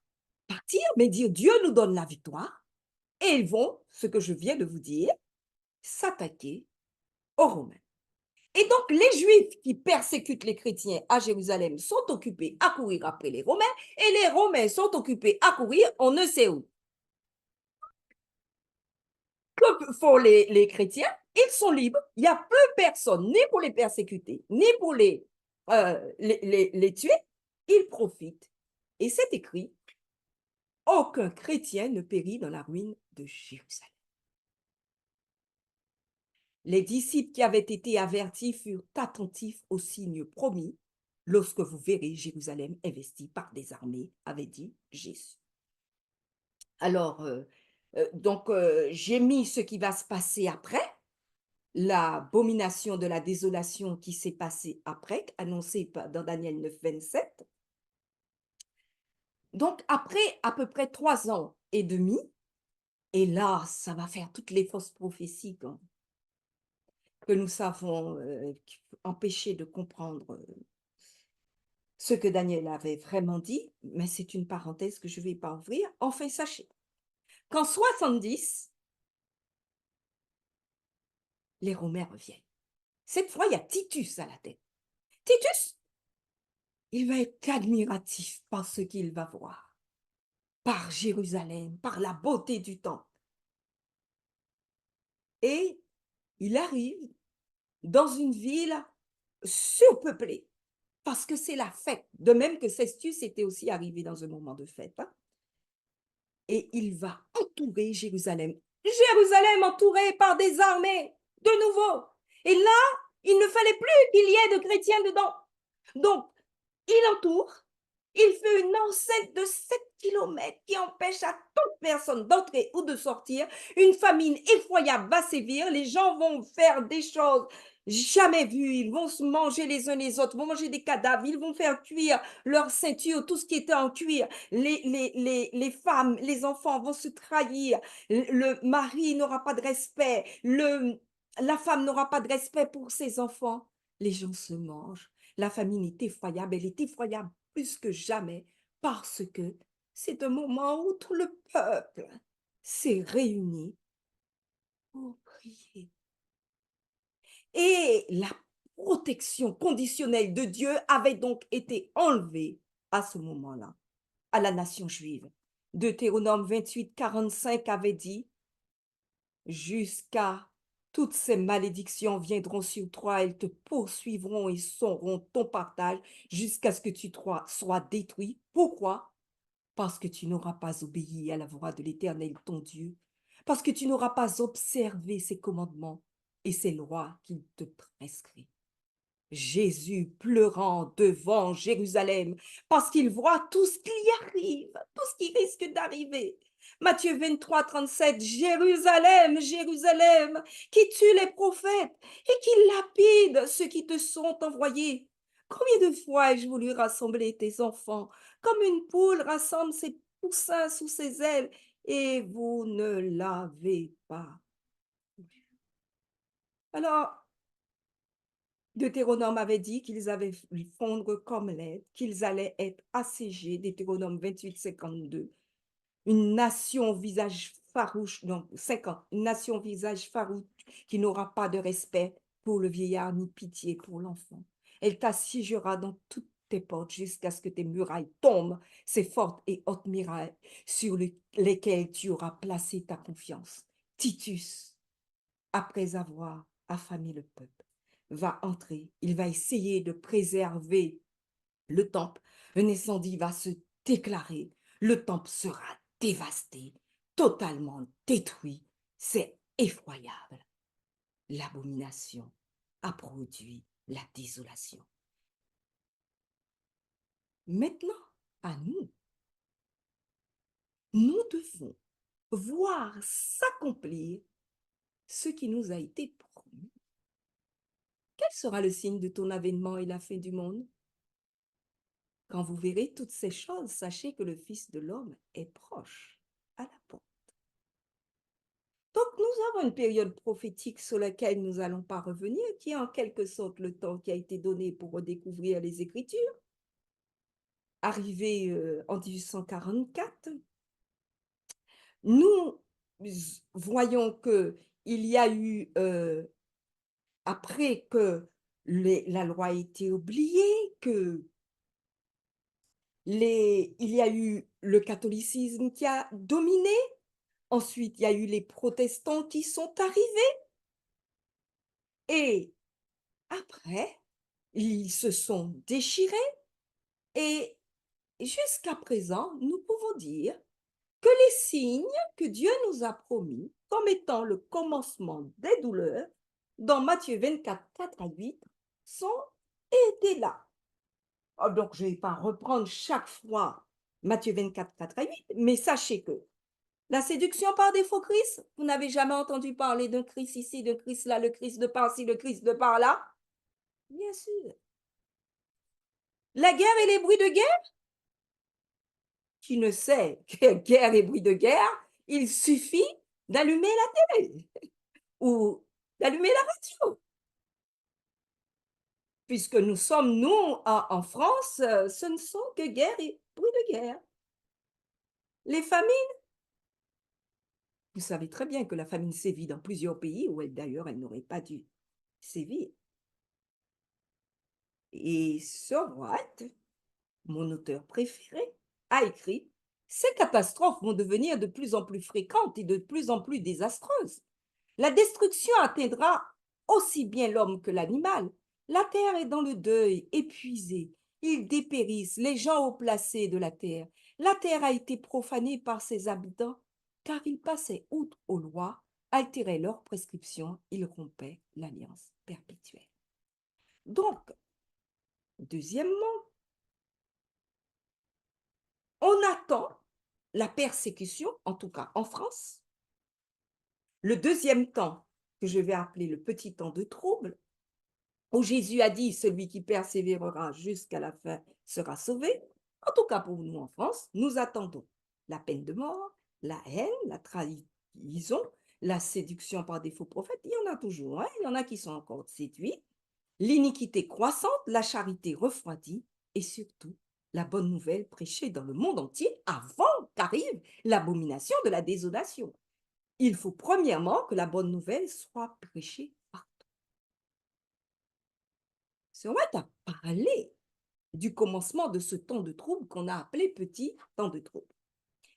partir, mais dire Dieu nous donne la victoire. Et ils vont, ce que je viens de vous dire, s'attaquer aux Romains. Et donc, les Juifs qui persécutent les chrétiens à Jérusalem sont occupés à courir après les Romains, et les Romains sont occupés à courir on ne sait où. Que font les chrétiens? Ils sont libres, il n'y a plus personne, ni pour les persécuter, ni pour les tuer. Ils profitent. Et c'est écrit, aucun chrétien ne périt dans la ruine de Jérusalem. Les disciples qui avaient été avertis furent attentifs aux signes promis lorsque vous verrez Jérusalem investie par des armées, avait dit Jésus. Alors, j'ai mis ce qui va se passer après, l'abomination de la désolation qui s'est passée après, annoncée dans Daniel 9, 27. Donc, après à peu près 3 ans et demi, et là, ça va faire toutes les fausses prophéties que nous savons empêcher de comprendre ce que Daniel avait vraiment dit, mais c'est une parenthèse que je ne vais pas ouvrir. Enfin, sachez qu'en 70, les Romains reviennent. Cette fois, il y a Titus à la tête. Titus, il va être admiratif par ce qu'il va voir, par Jérusalem, par la beauté du temple. Et il arrive dans une ville surpeuplée, parce que c'est la fête, de même que Cestius était aussi arrivé dans un moment de fête. Hein. Et il va entourer Jérusalem. Jérusalem entourée par des armées, de nouveau. Et là, il ne fallait plus qu'il y ait de chrétiens dedans. Donc, il entoure, il fait une enceinte de 7 kilomètres qui empêche à toute personne d'entrer ou de sortir. Une famine effroyable va sévir, les gens vont faire des choses jamais vues, ils vont se manger les uns les autres, vont manger des cadavres, ils vont faire cuire leur ceinture, tout ce qui était en cuir. Les femmes, les enfants vont se trahir, le mari n'aura pas de respect, la femme n'aura pas de respect pour ses enfants. Les gens se mangent. La famine est effroyable, elle est effroyable plus que jamais parce que c'est un moment où tout le peuple s'est réuni pour prier. Et la protection conditionnelle de Dieu avait donc été enlevée à ce moment-là, à la nation juive. Deutéronome 28, 45 avait dit « Jusqu'à toutes ces malédictions viendront sur toi, elles te poursuivront et seront ton partage jusqu'à ce que tu sois détruit. » Pourquoi? Parce que tu n'auras pas obéi à la voix de l'Éternel, ton Dieu, parce que tu n'auras pas observé ses commandements et ses lois qu'il te prescrit. Jésus pleurant devant Jérusalem parce qu'il voit tout ce qui y arrive, tout ce qui risque d'arriver. Matthieu 23, 37, Jérusalem, Jérusalem, qui tue les prophètes et qui lapide ceux qui te sont envoyés. Combien de fois ai-je voulu rassembler tes enfants, comme une poule rassemble ses poussins sous ses ailes, et vous ne l'avez pas. Alors, Deutéronome avait dit qu'ils allaient fondre comme l'aide, qu'ils allaient être assiégés, Deutéronome 28, 52. Une nation visage farouche, donc 50, une nation visage farouche qui n'aura pas de respect pour le vieillard ni pitié pour l'enfant. Elle t'assiégera dans toutes tes portes jusqu'à ce que tes murailles tombent, ces fortes et hautes murailles sur lesquelles tu auras placé ta confiance. Titus, après avoir affamé le peuple, va entrer, il va essayer de préserver le temple. Un incendie va se déclarer, le temple sera dévasté, totalement détruit. C'est effroyable. L'abomination a produit la désolation. Maintenant, à nous, nous devons voir s'accomplir ce qui nous a été promis. Quel sera le signe de ton avènement et la fin du monde? Quand vous verrez toutes ces choses, sachez que le Fils de l'homme est proche, à la porte. Donc, nous avons une période prophétique sur laquelle nous n'allons pas revenir, qui est en quelque sorte le temps qui a été donné pour redécouvrir les Écritures. Arrivé en 1844, nous voyons qu'il y a eu, après que la loi a été oubliée, il y a eu le catholicisme qui a dominé. Ensuite, il y a eu les protestants qui sont arrivés. Et après, ils se sont déchirés. Et jusqu'à présent, nous pouvons dire que les signes que Dieu nous a promis comme étant le commencement des douleurs, dans Matthieu 24, 4 à 8, sont étaient là. Donc, je ne vais pas reprendre chaque fois Matthieu 24, 4 à 8, mais sachez que la séduction par des faux Christ, vous n'avez jamais entendu parler d'un Christ ici, d'un Christ là, le Christ de par-ci, le Christ de par-là? Bien sûr. La guerre et les bruits de guerre? Qui ne sait que guerre et bruits de guerre, il suffit d'allumer la télé ou d'allumer la radio. Puisque nous sommes, nous, en France, ce ne sont que guerre et bruits de guerre. Les famines, Vous savez très bien que la famine sévit dans plusieurs pays où d'ailleurs elle n'aurait pas dû sévir. Et Sir White, mon auteur préféré, a écrit « Ces catastrophes vont devenir de plus en plus fréquentes et de plus en plus désastreuses. La destruction atteindra aussi bien l'homme que l'animal. La terre est dans le deuil, épuisée. Ils dépérissent, les gens haut placés de la terre. La terre a été profanée par ses habitants, car ils passaient outre aux lois, altéraient leurs prescriptions, ils rompaient l'alliance perpétuelle. » Donc, deuxièmement, on attend la persécution, en tout cas en France. Le deuxième temps, que je vais appeler le petit temps de trouble, où Jésus a dit « Celui qui persévérera jusqu'à la fin sera sauvé ». En tout cas pour nous en France, nous attendons la peine de mort, la haine, la trahison, la séduction par des faux prophètes. Il y en a toujours, hein? Il y en a qui sont encore séduits. L'iniquité croissante, la charité refroidie et surtout la bonne nouvelle prêchée dans le monde entier avant qu'arrive l'abomination de la désolation. Il faut premièrement que la bonne nouvelle soit prêchée partout. Sœur White a parlé du commencement de ce temps de trouble qu'on a appelé petit temps de trouble.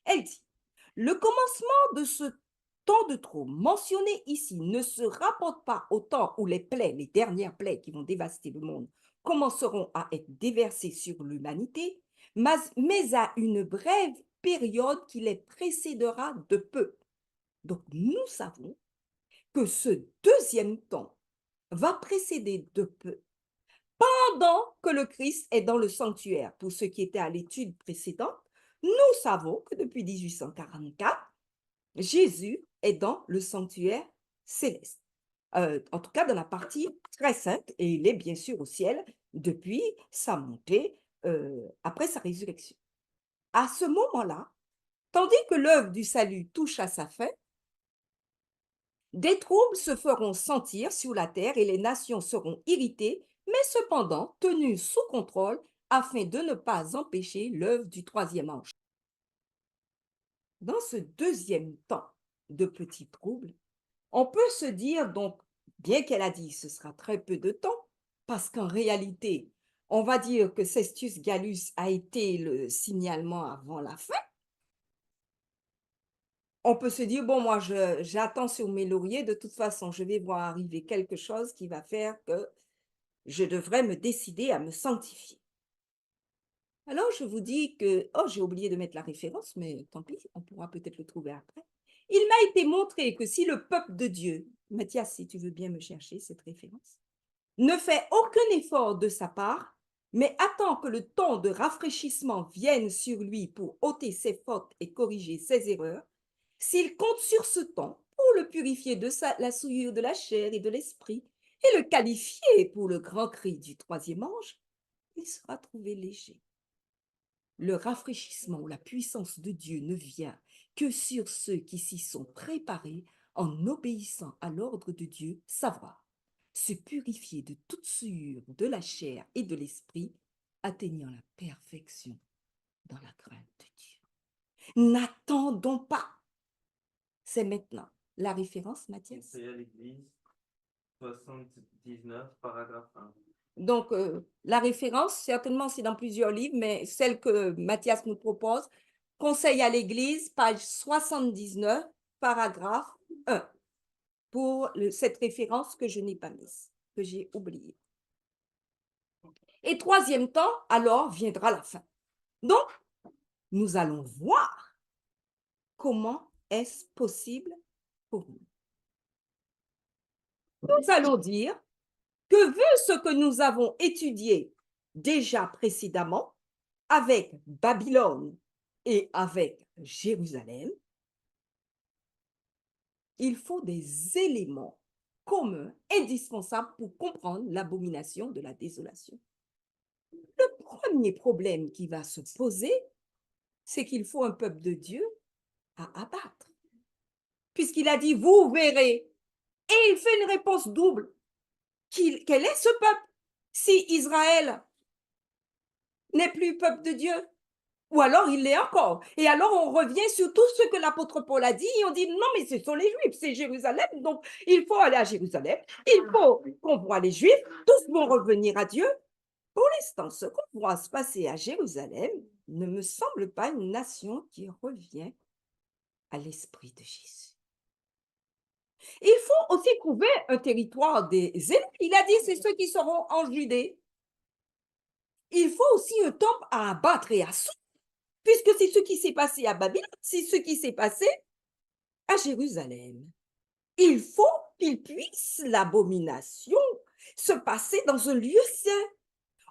Elle dit, le commencement de ce temps de trouble mentionné ici ne se rapporte pas au temps où les plaies, les dernières plaies qui vont dévaster le monde, commenceront à être déversées sur l'humanité, mais à une brève période qui les précédera de peu. Donc, nous savons que ce deuxième temps va précéder de peu pendant que le Christ est dans le sanctuaire. Pour ceux qui étaient à l'étude précédente, nous savons que depuis 1844, Jésus est dans le sanctuaire céleste. En tout cas, dans la partie très sainte, et il est bien sûr au ciel depuis sa montée, après sa résurrection. À ce moment-là, tandis que l'œuvre du salut touche à sa fin, des troubles se feront sentir sur la terre et les nations seront irritées, mais cependant tenues sous contrôle afin de ne pas empêcher l'œuvre du troisième ange. Dans ce deuxième temps de petits troubles, on peut se dire donc, bien qu'elle a dit ce sera très peu de temps, parce qu'en réalité, on va dire que Cestius Gallus a été le signalement avant la fin. On peut se dire, bon, moi, j'attends sur mes lauriers, de toute façon, je vais voir arriver quelque chose qui va faire que je devrais me décider à me sanctifier. Alors, je vous dis que, oh, j'ai oublié de mettre la référence, mais tant pis, on pourra peut-être le trouver après. Il m'a été montré que si le peuple de Dieu, Mathias, si tu veux bien me chercher cette référence, ne fait aucun effort de sa part, mais attend que le temps de rafraîchissement vienne sur lui pour ôter ses fautes et corriger ses erreurs, s'il compte sur ce temps pour le purifier de la souillure de la chair et de l'esprit et le qualifier pour le grand cri du troisième ange, il sera trouvé léger. Le rafraîchissement ou la puissance de Dieu ne vient que sur ceux qui s'y sont préparés en obéissant à l'ordre de Dieu, savoir se purifier de toute souillure de la chair et de l'esprit, atteignant la perfection dans la crainte de Dieu. N'attendons pas. C'est maintenant. La référence, Mathias? C'est à l'Église, 79, paragraphe 1. Donc, la référence, certainement, c'est dans plusieurs livres, mais celle que Mathias nous propose, Conseil à l'Église, page 79, paragraphe 1, pour cette référence que je n'ai pas mise, que j'ai oubliée. Et troisième temps, alors viendra la fin. Donc, nous allons voir comment est-ce possible pour nous. Nous allons dire que vu ce que nous avons étudié déjà précédemment avec Babylone et avec Jérusalem, il faut des éléments communs, indispensables pour comprendre l'abomination de la désolation. Le premier problème qui va se poser, c'est qu'il faut un peuple de Dieu à abattre. Puisqu'il a dit, vous verrez. Et il fait une réponse double. Quel est ce peuple si Israël n'est plus peuple de Dieu? Ou alors il l'est encore. Et alors on revient sur tout ce que l'apôtre Paul a dit et on dit non mais ce sont les Juifs, c'est Jérusalem, donc il faut aller à Jérusalem, il faut qu'on voit les Juifs, tous vont revenir à Dieu. Pour l'instant, ce qu'on voit se passer à Jérusalem ne me semble pas une nation qui revient à l'esprit de Jésus. Il faut aussi trouver un territoire des élus. Il a dit c'est ceux qui seront en Judée. Il faut aussi un temple à abattre et à soulever. Puisque c'est ce qui s'est passé à Babylone, c'est ce qui s'est passé à Jérusalem. Il faut qu'il puisse l'abomination se passer dans un lieu saint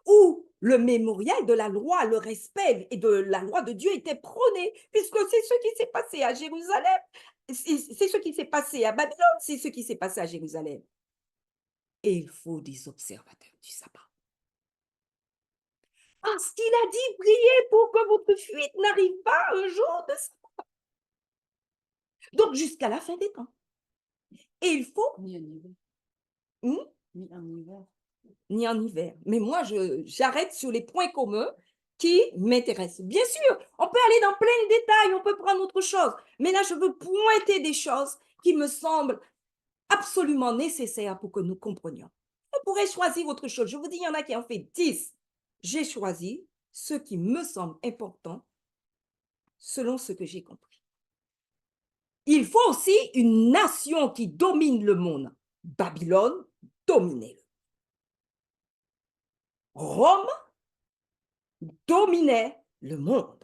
où le mémorial de la loi, le respect et de la loi de Dieu était prôné, puisque c'est ce qui s'est passé à Jérusalem, c'est ce qui s'est passé à Babylone, c'est ce qui s'est passé à Jérusalem. Et il faut des observateurs du sabbat. Parce qu'il a dit, priez pour que votre fuite n'arrive pas un jour de sabbat. Donc, jusqu'à la fin des temps. Et il faut... Ni en hiver. Ni en hiver. Ni en hiver. Mais moi, j'arrête sur les points communs qui m'intéressent. Bien sûr, on peut aller dans plein de détails, on peut prendre autre chose. Mais là, je veux pointer des choses qui me semblent absolument nécessaires pour que nous comprenions. On pourrait choisir autre chose. Je vous dis, il y en a qui en fait 10. J'ai choisi ce qui me semble important selon ce que j'ai compris. Il faut aussi une nation qui domine le monde. Babylone dominait-le. Rome dominait le monde.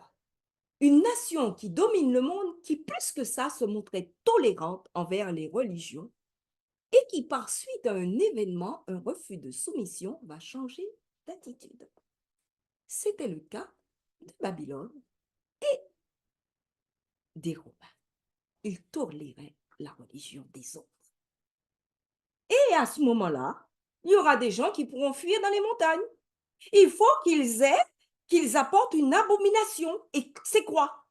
Une nation qui domine le monde, qui plus que ça se montrait tolérante envers les religions et qui par suite à un événement, un refus de soumission, va changer d'attitude. C'était le cas de Babylone et des Romains. Ils toléraient la religion des autres. Et à ce moment-là, il y aura des gens qui pourront fuir dans les montagnes. Il faut qu'ils apportent une abomination. Et c'est quoi?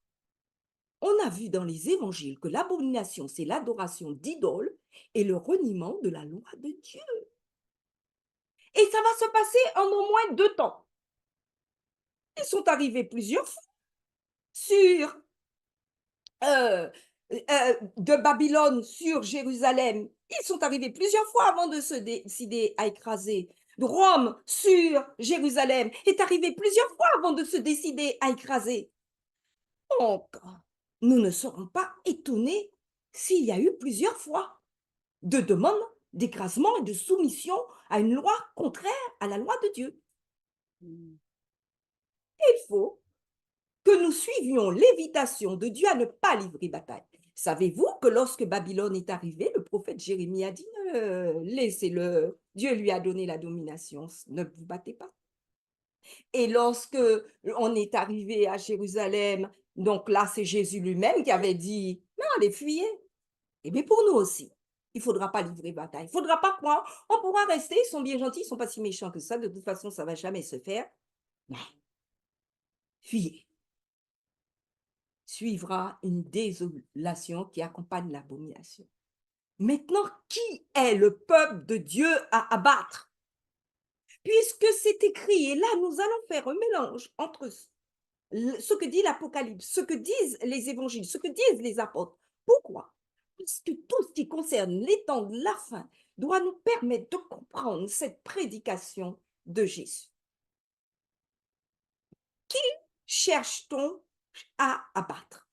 On a vu dans les évangiles que l'abomination, c'est l'adoration d'idoles et le reniement de la loi de Dieu. Et ça va se passer en au moins 2 temps. Ils sont arrivés plusieurs fois de Babylone sur Jérusalem. Ils sont arrivés plusieurs fois avant de se décider à écraser. Rome sur Jérusalem est arrivé plusieurs fois avant de se décider à écraser. Donc, nous ne serons pas étonnés s'il y a eu plusieurs fois de demandes d'écrasement et de soumission à une loi contraire à la loi de Dieu. Il faut que nous suivions l'évitation de Dieu à ne pas livrer bataille. Savez-vous que lorsque Babylone est arrivée, le prophète Jérémie a dit laissez-le, Dieu lui a donné la domination, ne vous battez pas. Et lorsque on est arrivé à Jérusalem, donc là c'est Jésus lui-même qui avait dit non, allez fuyez. Et bien pour nous aussi, il ne faudra pas livrer bataille, il ne faudra pas croire, on pourra rester, ils sont bien gentils, ils ne sont pas si méchants que ça, de toute façon ça ne va jamais se faire. Non, fuyez. Suivra une désolation qui accompagne l'abomination. Maintenant, qui est le peuple de Dieu à abattre? Puisque c'est écrit, et là nous allons faire un mélange entre ce que dit l'Apocalypse, ce que disent les évangiles, ce que disent les apôtres. Pourquoi? Parce que tout ce qui concerne les temps de la fin doit nous permettre de comprendre cette prédication de Jésus. Qui cherche-t-on à abattre?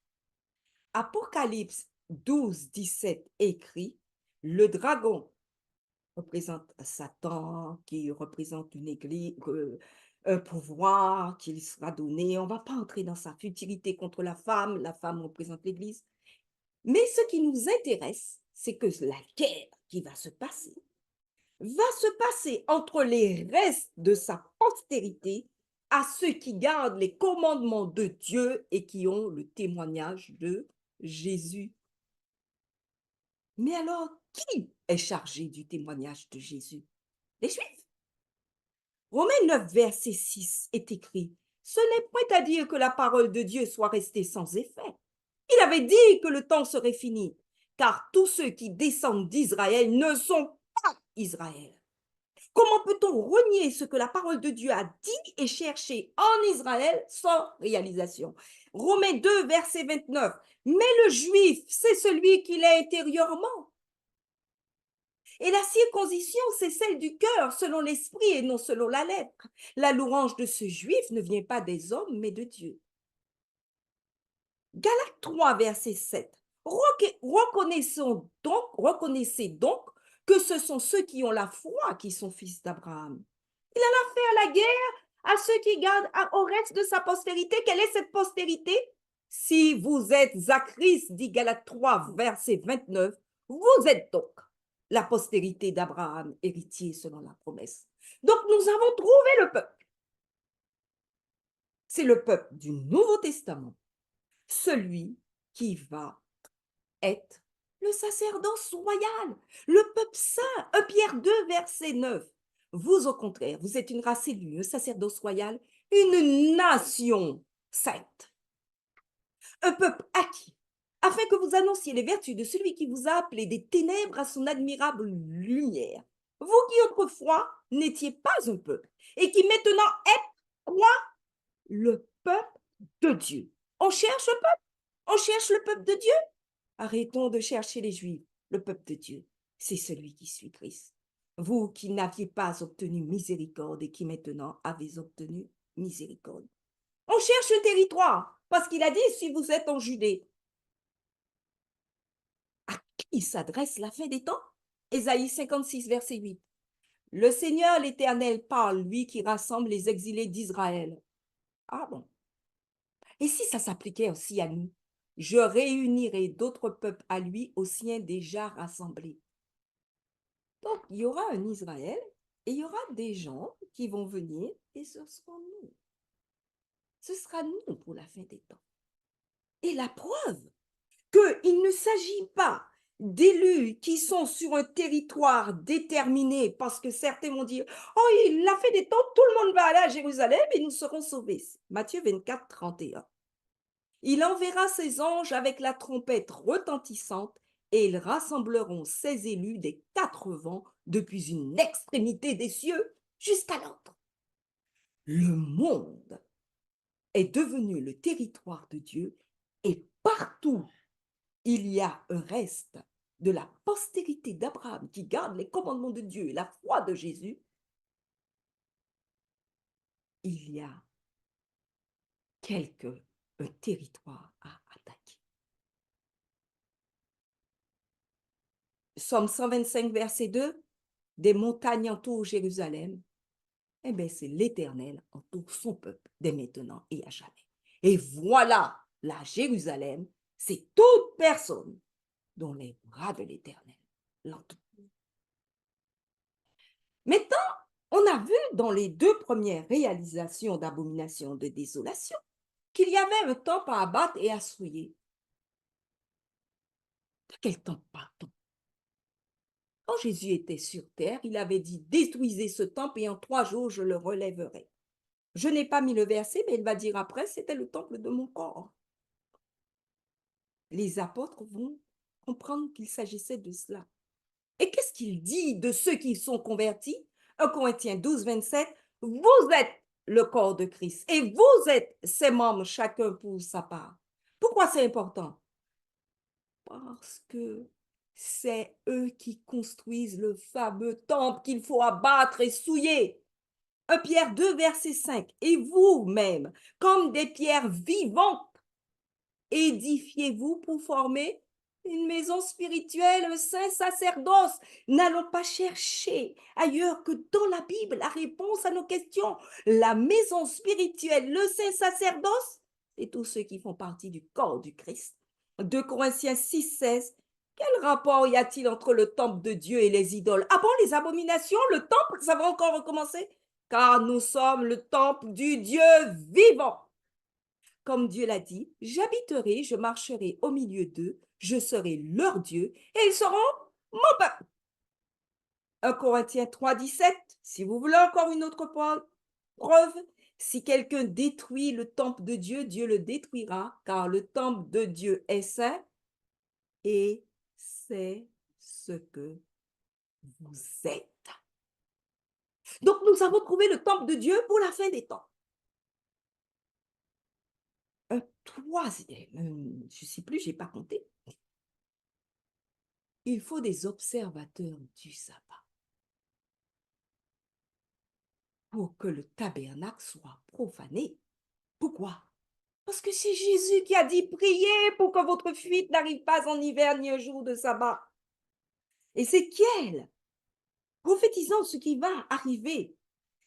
Apocalypse 12, 17 écrit, le dragon représente Satan, qui représente une église, un pouvoir qui sera donné. On ne va pas entrer dans sa futilité contre la femme représente l'église. Mais ce qui nous intéresse, c'est que la guerre qui va se passer entre les restes de sa postérité à ceux qui gardent les commandements de Dieu et qui ont le témoignage de Jésus. Mais alors, qui est chargé du témoignage de Jésus? Les Juifs. Romains 9, verset 6 est écrit, « Ce n'est point à dire que la parole de Dieu soit restée sans effet. Il avait dit que le temps serait fini, car tous ceux qui descendent d'Israël ne sont pas Israël. Comment peut-on renier ce que la parole de Dieu a dit et chercher en Israël sans réalisation? Romains 2, verset 29. Mais le juif, c'est celui qu'il est intérieurement. Et la circoncision, c'est celle du cœur, selon l'esprit et non selon la lettre. La louange de ce juif ne vient pas des hommes, mais de Dieu. Galates 3, verset 7. Reconnaissez donc que ce sont ceux qui ont la foi qui sont fils d'Abraham. Il en a fait à la guerre à ceux qui gardent au reste de sa postérité. Quelle est cette postérité? Si vous êtes à Christ, dit Galates 3, verset 29, vous êtes donc la postérité d'Abraham, héritier selon la promesse. Donc nous avons trouvé le peuple. C'est le peuple du Nouveau Testament, celui qui va être le sacerdoce royal, le peuple saint. 1 Pierre 2, verset 9. Vous, au contraire, vous êtes une race élue, un sacerdoce royal, une nation sainte, un peuple acquis, afin que vous annonciez les vertus de celui qui vous a appelé des ténèbres à son admirable lumière. Vous qui autrefois n'étiez pas un peuple et qui maintenant êtes quoi? Le peuple de Dieu. On cherche le peuple? On cherche le peuple de Dieu? Arrêtons de chercher les Juifs. Le peuple de Dieu, c'est celui qui suit Christ. Vous qui n'aviez pas obtenu miséricorde et qui maintenant avez obtenu miséricorde. On cherche le territoire parce qu'il a dit si vous êtes en Judée. À qui s'adresse la fin des temps? Ésaïe 56, verset 8. Le Seigneur l'Éternel parle, lui qui rassemble les exilés d'Israël. Ah bon? Et si ça s'appliquait aussi à nous? Je réunirai d'autres peuples à lui aux siens déjà rassemblés. Donc, il y aura un Israël et il y aura des gens qui vont venir et ce seront nous. Ce sera nous pour la fin des temps. Et la preuve qu'il ne s'agit pas d'élus qui sont sur un territoire déterminé parce que certains vont dire « Oh, il a fait des temps, tout le monde va aller à Jérusalem et nous serons sauvés. » Matthieu 24, 31. Il enverra ses anges avec la trompette retentissante et ils rassembleront ses élus des 4 vents depuis une extrémité des cieux jusqu'à l'autre. Le monde est devenu le territoire de Dieu et partout il y a un reste de la postérité d'Abraham qui garde les commandements de Dieu et la foi de Jésus. Il y a un territoire à attaquer. Psaume 125, verset 2, des montagnes entourent Jérusalem. Eh bien, c'est l'Éternel entoure son peuple dès maintenant et à jamais. Et voilà, la Jérusalem, c'est toute personne dont les bras de l'Éternel l'entourent. Maintenant, on a vu dans les 2 premières réalisations d'abomination de désolation qu'il y avait un temple à abattre et à souiller. De quel temple parle-t-on? Quand Jésus était sur terre, il avait dit « Détruisez ce temple et en 3 jours, je le relèverai. » Je n'ai pas mis le verset, mais il va dire après, c'était le temple de mon corps. Les apôtres vont comprendre qu'il s'agissait de cela. Et qu'est-ce qu'il dit de ceux qui sont convertis? 1 Corinthiens 12, 27, vous êtes le corps de Christ et vous êtes ses membres, chacun pour sa part. Pourquoi c'est important? Parce que c'est eux qui construisent le fameux temple qu'il faut abattre et souiller. 1 Pierre 2, verset 5. Et vous-même, comme des pierres vivantes, édifiez-vous pour former une maison spirituelle, un saint sacerdoce. N'allons pas chercher ailleurs que dans la Bible la réponse à nos questions. La maison spirituelle, le saint sacerdoce, c'est tous ceux qui font partie du corps du Christ. 2 Corinthiens 6, 16. Quel rapport y a-t-il entre le temple de Dieu et les idoles? Ah bon, les abominations, le temple, ça va encore recommencer? Car nous sommes le temple du Dieu vivant. Comme Dieu l'a dit, j'habiterai, je marcherai au milieu d'eux, je serai leur Dieu et ils seront mon peuple. 1 Corinthiens 3, 17, si vous voulez encore une autre preuve, si quelqu'un détruit le temple de Dieu, Dieu le détruira, car le temple de Dieu est saint et c'est ce que vous êtes. Donc, nous avons trouvé le temple de Dieu pour la fin des temps. Un troisième, je ne sais plus, je n'ai pas compté. Il faut des observateurs du sabbat pour que le tabernacle soit profané. Pourquoi? Parce que c'est Jésus qui a dit priez pour que votre fuite n'arrive pas en hiver ni un jour de sabbat. Ézéchiel, prophétisant ce qui va arriver.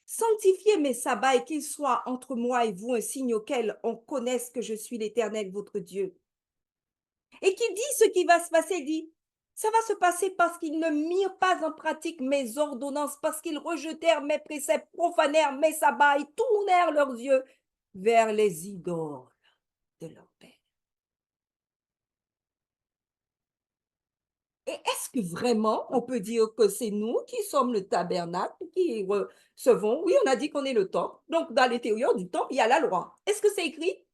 Sanctifiez mes sabbats et qu'ils soient entre moi et vous un signe auquel on connaisse que je suis l'Éternel, votre Dieu. Et qui dit ce qui va se passer, dit, ça va se passer parce qu'ils ne mirent pas en pratique mes ordonnances, parce qu'ils rejetèrent mes préceptes, profanèrent mes sabbats et tournèrent leurs yeux vers les idoles de leur père. Et est-ce que vraiment on peut dire que c'est nous qui sommes le tabernacle, qui recevons? Oui, on a dit qu'on est le temple. Donc, dans l'intérieur du temple, il y a la loi. Est-ce que c'est écrit?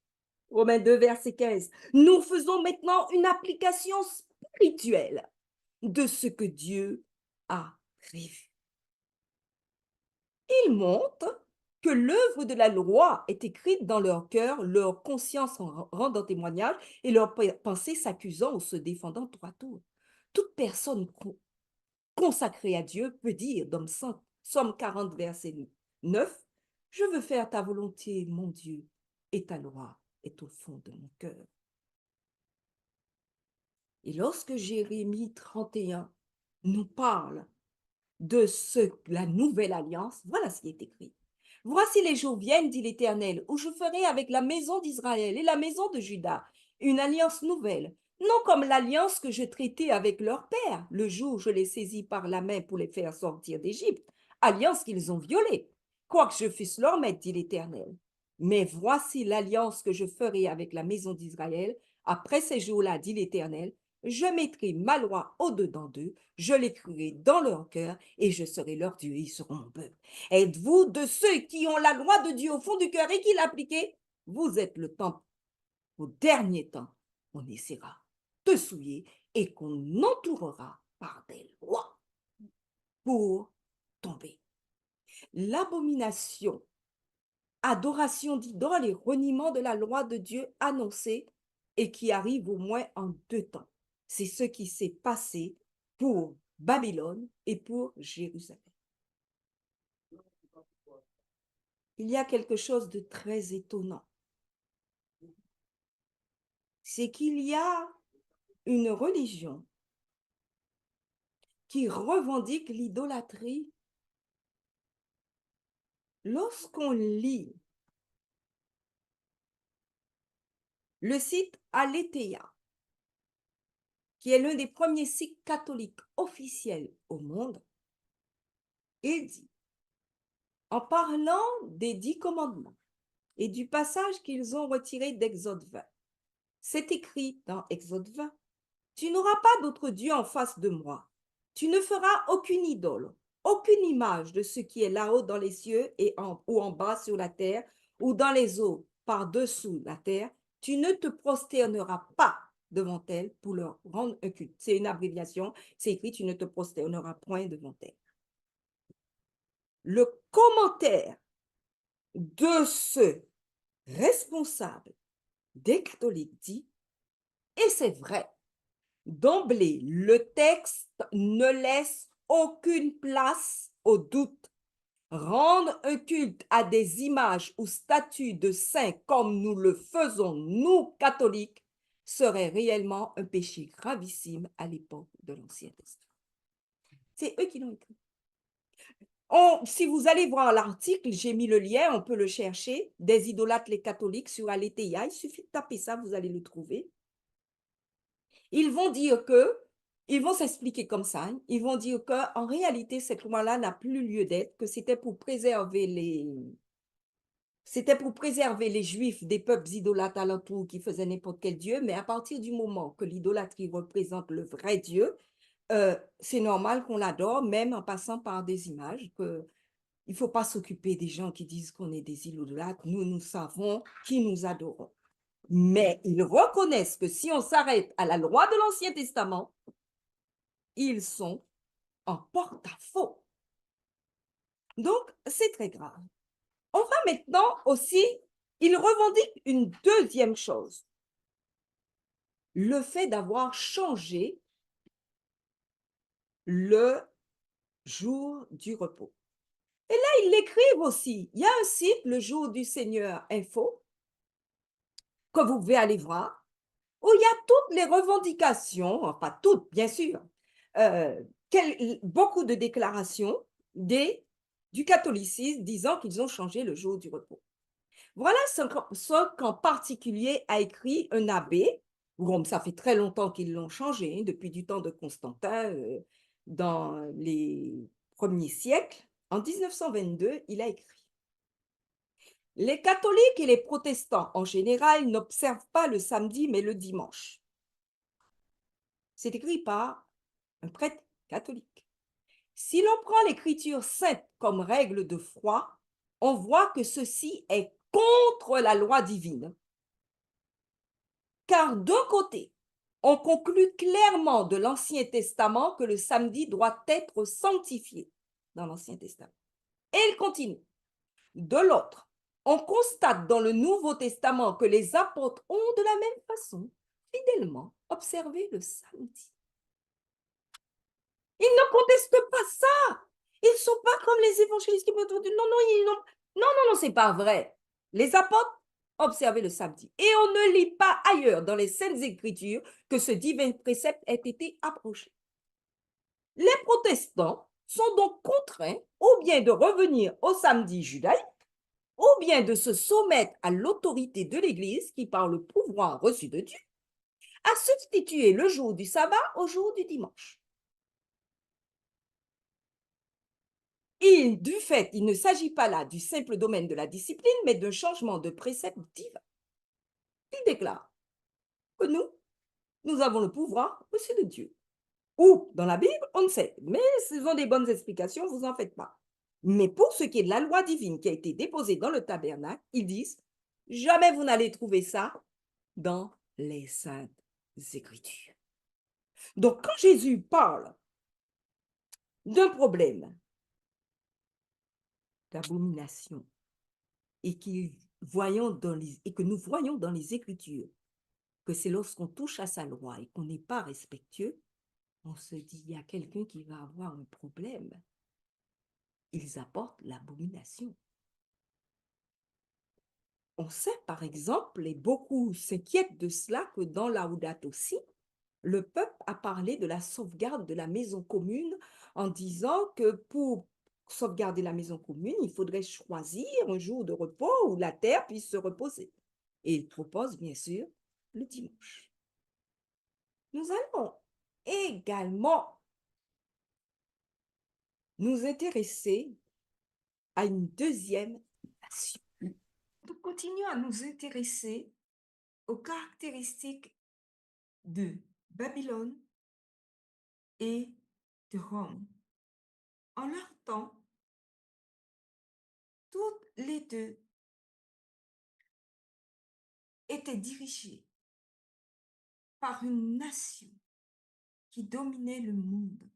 Romains 2, verset 15. Nous faisons maintenant une application spirituelle de ce que Dieu a prévu. Il montre que l'œuvre de la loi est écrite dans leur cœur, leur conscience en rendant témoignage et leur pensée s'accusant ou se défendant tour à tour. Toute personne consacrée à Dieu peut dire dans Somme 40, verset 9, « Je veux faire ta volonté, mon Dieu, et ta loi est au fond de mon cœur. » Et lorsque Jérémie 31 nous parle de la nouvelle alliance, voilà ce qui est écrit. « Voici les jours viennent, dit l'Éternel, où je ferai avec la maison d'Israël et la maison de Juda une alliance nouvelle, non comme l'alliance que je traitais avec leur père, le jour où je les saisis par la main pour les faire sortir d'Égypte, alliance qu'ils ont violée, quoique je fusse leur maître, dit l'Éternel. Mais voici l'alliance que je ferai avec la maison d'Israël. Après ces jours-là, dit l'Éternel, je mettrai ma loi au-dedans d'eux, je l'écrirai dans leur cœur et je serai leur Dieu, ils seront mon peuple. Êtes-vous de ceux qui ont la loi de Dieu au fond du cœur et qui l'appliquent? Vous êtes le temple. Au dernier temps, on essaiera de souiller et qu'on entourera par des lois pour tomber. L'abomination, adoration d'idoles et reniement de la loi de Dieu annoncée et qui arrive au moins en 2 temps. C'est ce qui s'est passé pour Babylone et pour Jérusalem. Il y a quelque chose de très étonnant. C'est qu'il y a une religion qui revendique l'idolâtrie. Lorsqu'on lit le site Aletheia, qui est l'un des premiers sites catholiques officiels au monde, il dit, en parlant des 10 commandements et du passage qu'ils ont retiré d'Exode 20, c'est écrit dans Exode 20, « Tu n'auras pas d'autre Dieu en face de moi. Tu ne feras aucune idole, aucune image de ce qui est là-haut dans les cieux ou en bas sur la terre ou dans les eaux par-dessous la terre. Tu ne te prosterneras pas devant elles pour leur rendre un culte. » C'est une abréviation, c'est écrit « Tu ne te prosterneras point devant elles. » Le commentaire de ce responsable des catholiques dit, et c'est vrai, d'emblée, le texte ne laisse aucune place au doute. Rendre un culte à des images ou statues de saints comme nous le faisons, nous, catholiques, serait réellement un péché gravissime à l'époque de l'Ancien Testament. C'est eux qui l'ont écrit. Si vous allez voir l'article, j'ai mis le lien, on peut le chercher, des idolâtres les catholiques sur Aletheia, il suffit de taper ça, vous allez le trouver. Ils vont dire que, ils vont s'expliquer comme ça, hein, ils vont dire qu'en réalité, cette loi-là n'a plus lieu d'être, que c'était pour préserver les Juifs des peuples idolâtres alentour qui faisaient n'importe quel Dieu, mais à partir du moment que l'idolâtrie représente le vrai Dieu, c'est normal qu'on l'adore, même en passant par des images. Il ne faut pas s'occuper des gens qui disent qu'on est des idolâtres. Nous savons qui nous adorons. Mais ils reconnaissent que si on s'arrête à la loi de l'Ancien Testament, ils sont en porte-à-faux. Donc, c'est très grave. On va maintenant aussi, il revendique une deuxième chose, le fait d'avoir changé le jour du repos. Et là, ils l'écrivent aussi. Il y a un site, le jour du Seigneur Info, que vous pouvez aller voir, où il y a toutes les revendications, enfin toutes, bien sûr, beaucoup de déclarations du catholicisme disant qu'ils ont changé le jour du repos. Voilà ce qu'en particulier a écrit un abbé. Bon, ça fait très longtemps qu'ils l'ont changé, hein, depuis du temps de Constantin, dans les premiers siècles. En 1922, il a écrit: les catholiques et les protestants en général n'observent pas le samedi mais le dimanche. C'est écrit par un prêtre catholique. Si l'on prend l'écriture sainte comme règle de foi, on voit que ceci est contre la loi divine. Car d'un côté, on conclut clairement de l'Ancien Testament que le samedi doit être sanctifié dans l'Ancien Testament. Et il continue. De l'autre, on constate dans le Nouveau Testament que les apôtres ont de la même façon fidèlement observé le samedi. Ils ne contestent pas ça. Ils ne sont pas comme les évangélistes qui peuvent dire non, non, c'est pas vrai. Les apôtres observaient le samedi. Et on ne lit pas ailleurs dans les Saintes Écritures que ce divin précepte ait été approché. Les protestants sont donc contraints ou bien de revenir au samedi judaïque, ou bien de se soumettre à l'autorité de l'Église qui, par le pouvoir reçu de Dieu, a substitué le jour du sabbat au jour du dimanche. Et du fait, il ne s'agit pas là du simple domaine de la discipline, mais d'un changement de précepte divin. Il déclare que nous avons le pouvoir reçu de Dieu. Ou dans la Bible, on ne sait, mais ce sont des bonnes explications, vous en faites pas. Mais pour ce qui est de la loi divine qui a été déposée dans le tabernacle, ils disent, jamais vous n'allez trouver ça dans les Saintes Écritures. Donc, quand Jésus parle d'un problème d'abomination et que nous voyons dans les Écritures que c'est lorsqu'on touche à sa loi et qu'on n'est pas respectueux, on se dit, il y a quelqu'un qui va avoir un problème. Ils apportent l'abomination. On sait, par exemple, et beaucoup s'inquiètent de cela, que dans Laudato Si, le peuple a parlé de la sauvegarde de la maison commune en disant que pour sauvegarder la maison commune, il faudrait choisir un jour de repos où la terre puisse se reposer. Et il propose, bien sûr, le dimanche. Nous allons également nous intéresser à une deuxième nation. Nous continuons à nous intéresser aux caractéristiques de Babylone et de Rome. En leur temps, toutes les deux étaient dirigées par une nation qui dominait le monde.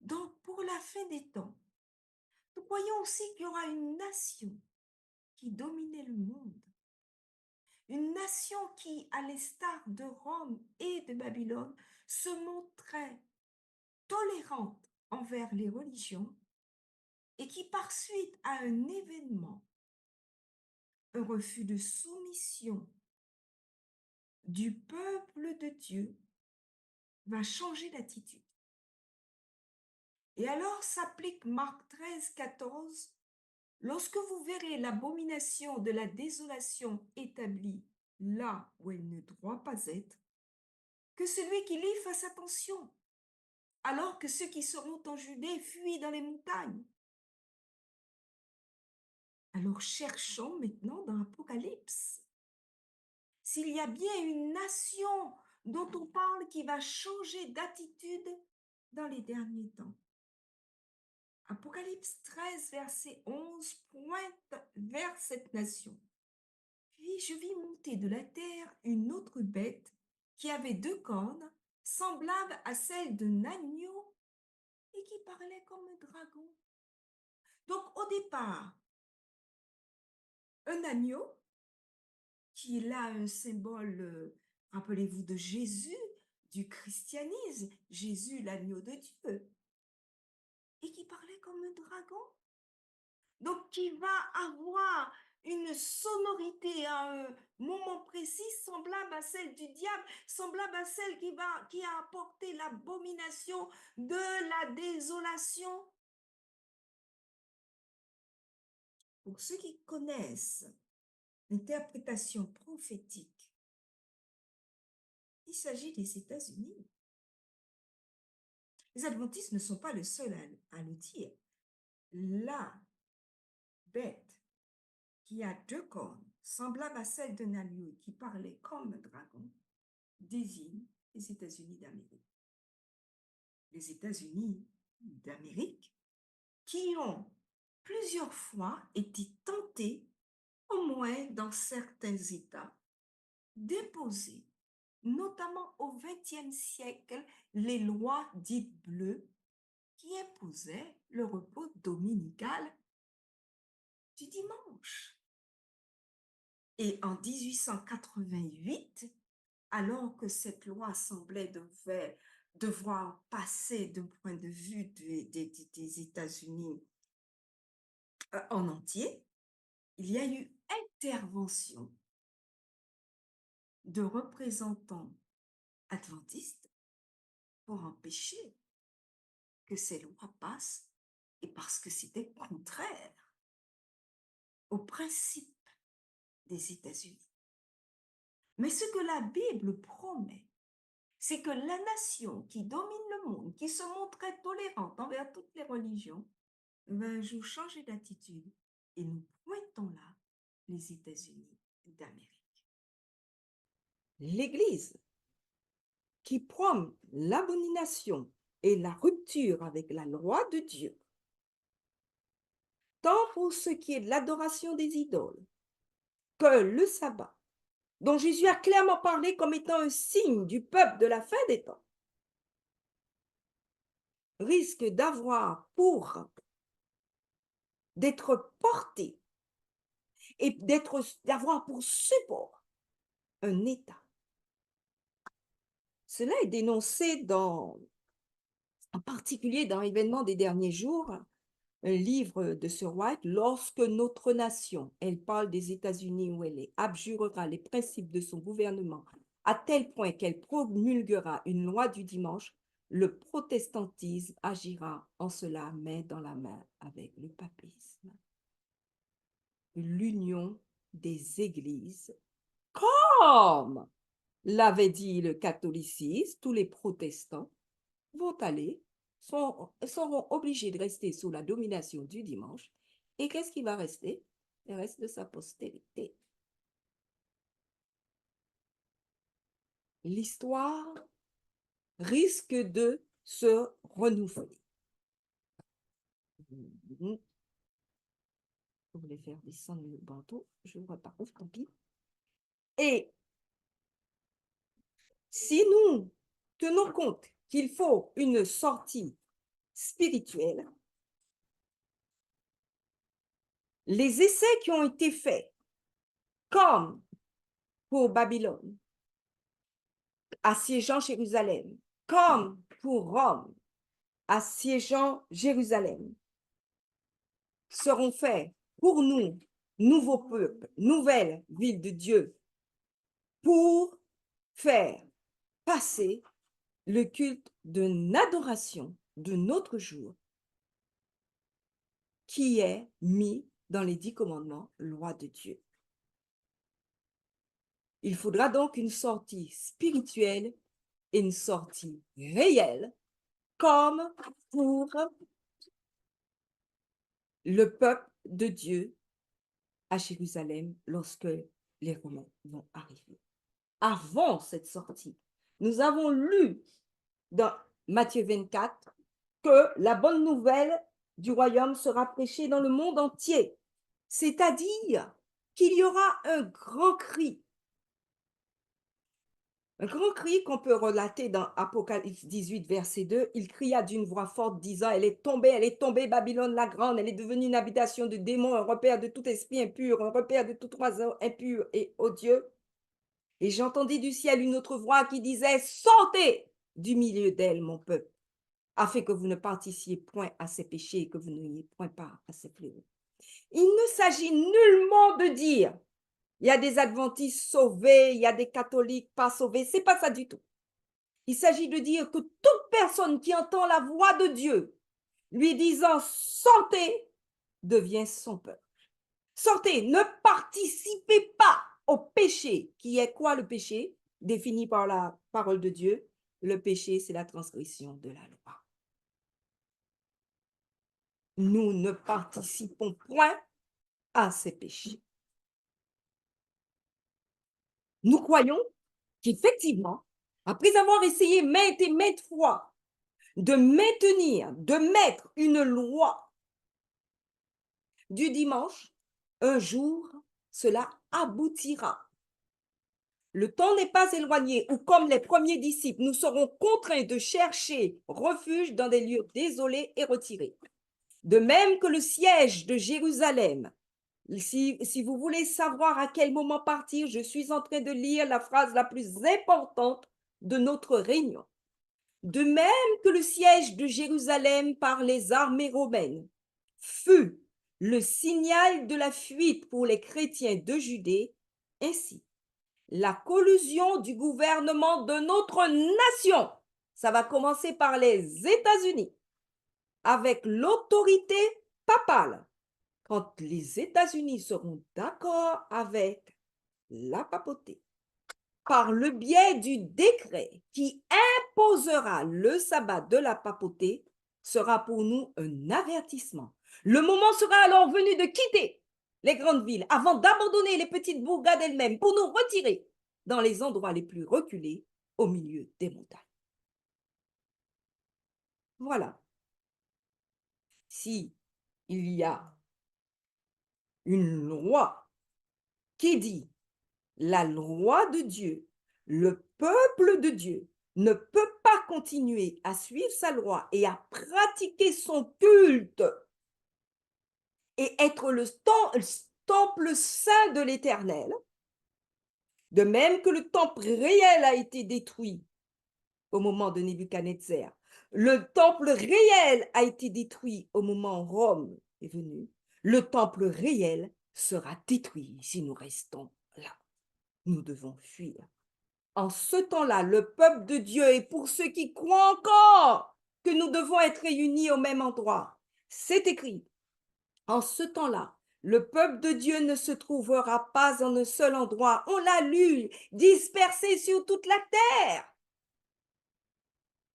Donc, pour la fin des temps, nous voyons aussi qu'il y aura une nation qui dominait le monde. Une nation qui, à l'instar de Rome et de Babylone, se montrait tolérante envers les religions et qui, par suite à un événement, un refus de soumission du peuple de Dieu, va changer d'attitude. Et alors s'applique Marc 13, 14, lorsque vous verrez l'abomination de la désolation établie là où elle ne doit pas être, que celui qui lit fasse attention, alors que ceux qui seront en Judée fuient dans les montagnes. Alors cherchons maintenant dans l'Apocalypse s'il y a bien une nation dont on parle qui va changer d'attitude dans les derniers temps. Apocalypse 13, verset 11 pointe vers cette nation. Puis je vis monter de la terre une autre bête qui avait deux cornes, semblable à celle d'un agneau et qui parlait comme un dragon. Donc, au départ, un agneau qui est là un symbole, rappelez-vous, de Jésus, du christianisme, Jésus, l'agneau de Dieu, et qui parlait comme un dragon. Donc, qui va avoir une sonorité à un moment précis semblable à celle du diable, semblable à celle qui a apporté l'abomination de la désolation. Pour ceux qui connaissent l'interprétation prophétique, il s'agit des États-Unis. Les adventistes ne sont pas les seuls à le dire. La bête qui a 2 cornes, semblable à celle d'un agneau qui parlait comme un dragon, désigne les États-Unis d'Amérique. Les États-Unis d'Amérique qui ont plusieurs fois été tentés, au moins dans certains États, d'imposer, notamment au XXe siècle, les lois dites bleues qui imposaient le repos dominical du dimanche. Et en 1888, alors que cette loi semblait devoir passer d'un point de vue des États-Unis en entier, il y a eu intervention de représentants adventistes pour empêcher que ces lois passent et parce que c'était contraire aux principes des États-Unis. Mais ce que la Bible promet, c'est que la nation qui domine le monde, qui se montrait tolérante envers toutes les religions, va un jour changer d'attitude et nous pointons là les États-Unis d'Amérique. L'Église qui prône l'abomination et la rupture avec la loi de Dieu, tant pour ce qui est de l'adoration des idoles que le sabbat, dont Jésus a clairement parlé comme étant un signe du peuple de la fin des temps, risque d'être porté et d'avoir pour support un État. Cela est dénoncé en particulier dans l'événement des derniers jours, un livre de Sir White, Lorsque notre nation, elle parle des États-Unis où elle abjurera les principes de son gouvernement à tel point qu'elle promulguera une loi du dimanche, le protestantisme agira en cela main dans la main avec le papisme. L'union des églises, comme l'avait dit le catholicisme, tous les protestants seront obligés de rester sous la domination du dimanche. Et qu'est-ce qui va rester? Le reste de sa postérité. L'histoire risque de se renouveler. Je voulais faire descendre le bandeau, je ne vois pas, tant pis. Et si nous tenons compte qu'il faut une sortie spirituelle, les essais qui ont été faits, comme pour Babylone, assiégeant Jérusalem, comme pour Rome, assiégeant Jérusalem, seront faits pour nous, nouveaux peuples, nouvelle ville de Dieu, pour faire passer le culte d'une adoration de notre jour qui est mis dans les 10 commandements, loi de Dieu. Il faudra donc une sortie spirituelle et une sortie réelle, comme pour le peuple de Dieu à Jérusalem lorsque les Romains vont arriver. Avant cette sortie, nous avons lu dans Matthieu 24 que la bonne nouvelle du royaume sera prêchée dans le monde entier, c'est-à-dire qu'il y aura un grand cri Un grand cri qu'on peut relater dans Apocalypse 18, verset 2, il cria d'une voix forte disant, elle est tombée, Babylone la grande, elle est devenue une habitation de démons, un repère de tout esprit impur, un repère de tout oiseau impur et odieux. Et j'entendis du ciel une autre voix qui disait, sortez du milieu d'elle, mon peuple, afin que vous ne participiez point à ses péchés et que vous n'ayez point part à ses fléaux. Il ne s'agit nullement de dire, il y a des adventistes sauvés, il y a des catholiques pas sauvés, c'est pas ça du tout. Il s'agit de dire que toute personne qui entend la voix de Dieu lui disant sortez devient son peuple. Sortez, ne participez pas au péché, qui est quoi le péché? Défini par la parole de Dieu, le péché, c'est la transgression de la loi. Nous ne participons point à ces péchés. Nous croyons qu'effectivement, après avoir essayé maintes et maintes fois de maintenir, de mettre une loi du dimanche, un jour, cela aboutira. Le temps n'est pas éloigné où, comme les premiers disciples, nous serons contraints de chercher refuge dans des lieux désolés et retirés. De même que le siège de Jérusalem. Si vous voulez savoir à quel moment partir, je suis en train de lire la phrase la plus importante de notre réunion. De même que le siège de Jérusalem par les armées romaines fut le signal de la fuite pour les chrétiens de Judée, ainsi, la collusion du gouvernement de notre nation, ça va commencer par les États-Unis, avec l'autorité papale. Quand les États-Unis seront d'accord avec la papauté, par le biais du décret qui imposera le sabbat de la papauté, sera pour nous un avertissement. Le moment sera alors venu de quitter les grandes villes avant d'abandonner les petites bourgades elles-mêmes pour nous retirer dans les endroits les plus reculés au milieu des montagnes. Voilà. Si il y a une loi qui dit la loi de Dieu, le peuple de Dieu ne peut pas continuer à suivre sa loi et à pratiquer son culte et être le temple saint de l'Éternel, de même que le temple réel a été détruit au moment de Nebuchadnezzar. Le temple réel a été détruit au moment où Rome est venue. Le temple réel sera détruit si nous restons là. Nous devons fuir. En ce temps-là, le peuple de Dieu, et pour ceux qui croient encore que nous devons être réunis au même endroit, c'est écrit. En ce temps-là, le peuple de Dieu ne se trouvera pas en un seul endroit. On l'a lu, dispersé sur toute la terre.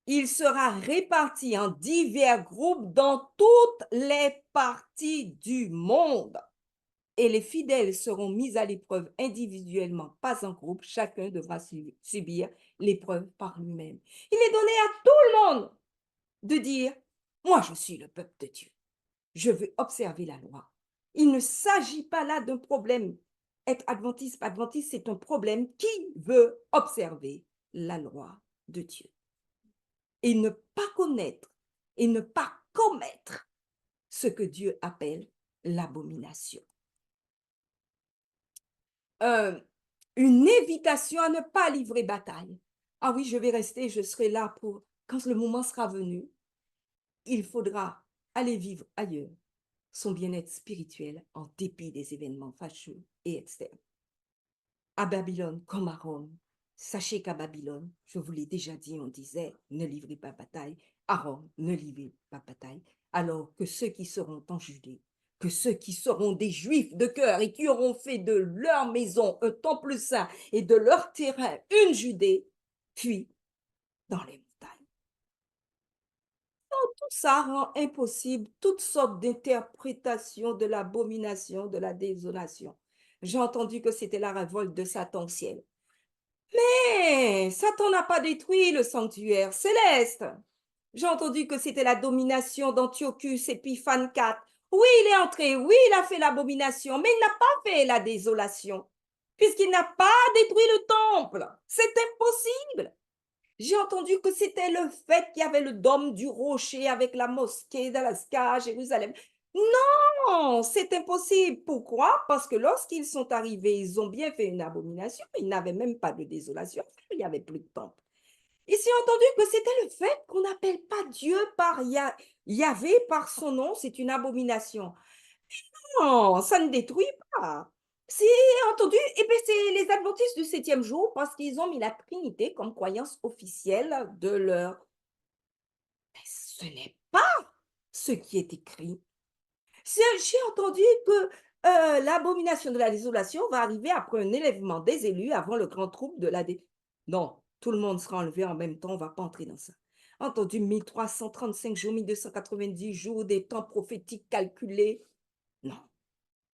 Il sera réparti en divers groupes dans toutes les parties du monde. Et les fidèles seront mis à l'épreuve individuellement, pas en groupe. Chacun devra subir l'épreuve par lui-même. Il est donné à tout le monde de dire, moi je suis le peuple de Dieu. Je veux observer la loi. Il ne s'agit pas là d'un problème. Être adventiste, c'est un problème qui veut observer la loi de Dieu. Et ne pas connaître et ne pas commettre ce que Dieu appelle l'abomination. Une invitation à ne pas livrer bataille. Ah oui, je vais rester, je serai là pour, quand le moment sera venu, il faudra aller vivre ailleurs son bien-être spirituel en dépit des événements fâcheux et externes. À Babylone comme à Rome, sachez qu'à Babylone, je vous l'ai déjà dit, on disait ne livrez pas bataille. À Rome, ne livrez pas bataille. Alors que ceux qui seront en Judée, que ceux qui seront des Juifs de cœur et qui auront fait de leur maison un temple saint et de leur terrain une Judée, fuient dans les montagnes. Donc, tout ça rend impossible toutes sortes d'interprétations de l'abomination, de la désolation. J'ai entendu que c'était la révolte de Satan au ciel. Mais Satan n'a pas détruit le sanctuaire céleste. J'ai entendu que c'était la domination d'Antiochus Épiphane IV. Oui, il est entré, oui, il a fait l'abomination, mais il n'a pas fait la désolation. puisqu'il n'a pas détruit le temple. C'est impossible. J'ai entendu que c'était le fait qu'il y avait le dôme du rocher avec la mosquée d'Alaska à Jérusalem. Non, c'est impossible. Pourquoi? Parce que lorsqu'ils sont arrivés, ils ont bien fait une abomination. Ils n'avaient même pas de désolation. Il n'y avait plus de temple. Ici, j'ai entendu que c'était le fait qu'on n'appelle pas Dieu par Yahvé, par son nom. C'est une abomination. Non, ça ne détruit pas. C'est entendu, et bien c'est les adventistes du 7e jour parce qu'ils ont mis la Trinité comme croyance officielle de leur. Mais ce n'est pas ce qui est écrit. J'ai entendu que l'abomination de la désolation va arriver après un élèvement des élus avant le grand trouble de la. Non, tout le monde sera enlevé en même temps, on ne va pas entrer dans ça. Entendu, 1335 jours, 1290 jours, des temps prophétiques calculés. Non,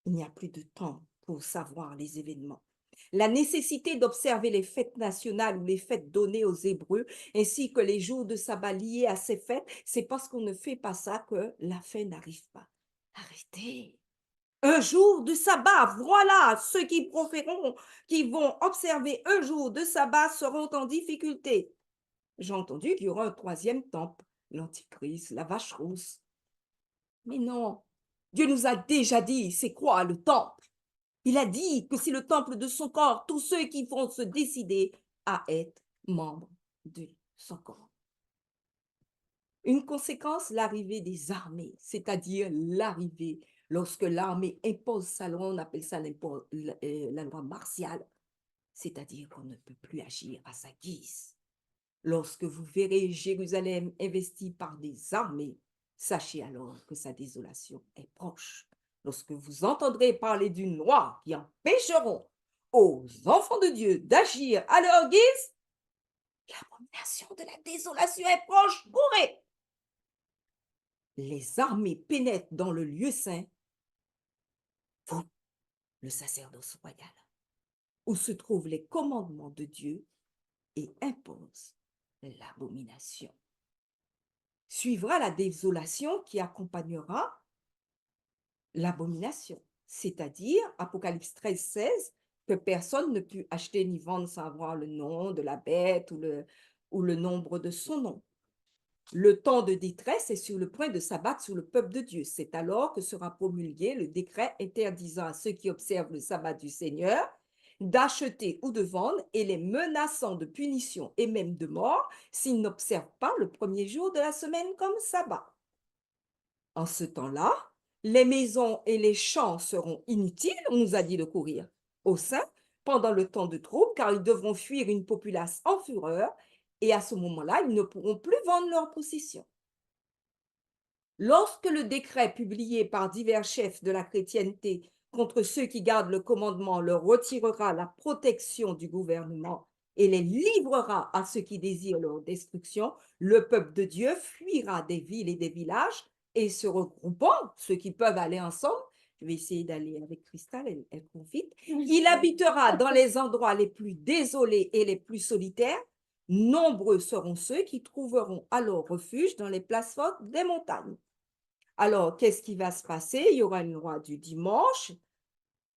il n'y a plus de temps pour savoir les événements. La nécessité d'observer les fêtes nationales ou les fêtes données aux Hébreux, ainsi que les jours de sabbat liés à ces fêtes, c'est parce qu'on ne fait pas ça que la fin n'arrive pas. Arrêtez. Un jour de sabbat, voilà, ceux qui vont observer un jour de sabbat seront en difficulté. J'ai entendu qu'il y aura un 3e temple, l'Antichrist, la vache rousse. Mais non, Dieu nous a déjà dit, c'est quoi le temple? Il a dit que c'est le temple de son corps, tous ceux qui vont se décider à être membres de son corps. Une conséquence, l'arrivée des armées, c'est-à-dire l'arrivée, lorsque l'armée impose sa loi, on appelle ça la loi martiale, c'est-à-dire qu'on ne peut plus agir à sa guise. Lorsque vous verrez Jérusalem investie par des armées, sachez alors que sa désolation est proche. Lorsque vous entendrez parler d'une loi qui empêcheront aux enfants de Dieu d'agir à leur guise, l'abomination de la désolation est proche. Courez! Les armées pénètrent dans le lieu saint, vous, le sacerdoce royal, où se trouvent les commandements de Dieu et imposent l'abomination. Suivra la désolation qui accompagnera l'abomination, c'est-à-dire Apocalypse 13, 16, que personne ne put acheter ni vendre sans avoir le nom de la bête ou le nombre de son nom. Le temps de détresse est sur le point de s'abattre sur le peuple de Dieu. C'est alors que sera promulgué le décret interdisant à ceux qui observent le sabbat du Seigneur d'acheter ou de vendre et les menaçant de punition et même de mort s'ils n'observent pas le premier jour de la semaine comme sabbat. En ce temps-là, les maisons et les champs seront inutiles, on nous a dit de courir au sein pendant le temps de trouble, car ils devront fuir une populace en fureur, et à ce moment-là, ils ne pourront plus vendre leurs possessions. Lorsque le décret publié par divers chefs de la chrétienté contre ceux qui gardent le commandement leur retirera la protection du gouvernement et les livrera à ceux qui désirent leur destruction, le peuple de Dieu fuira des villes et des villages et se regroupant, ceux qui peuvent aller ensemble, je vais essayer d'aller avec Cristal, elle court vite, il habitera dans les endroits les plus désolés et les plus solitaires. Nombreux seront ceux qui trouveront alors refuge dans les places fortes des montagnes. Alors, qu'est-ce qui va se passer? Il y aura une loi du dimanche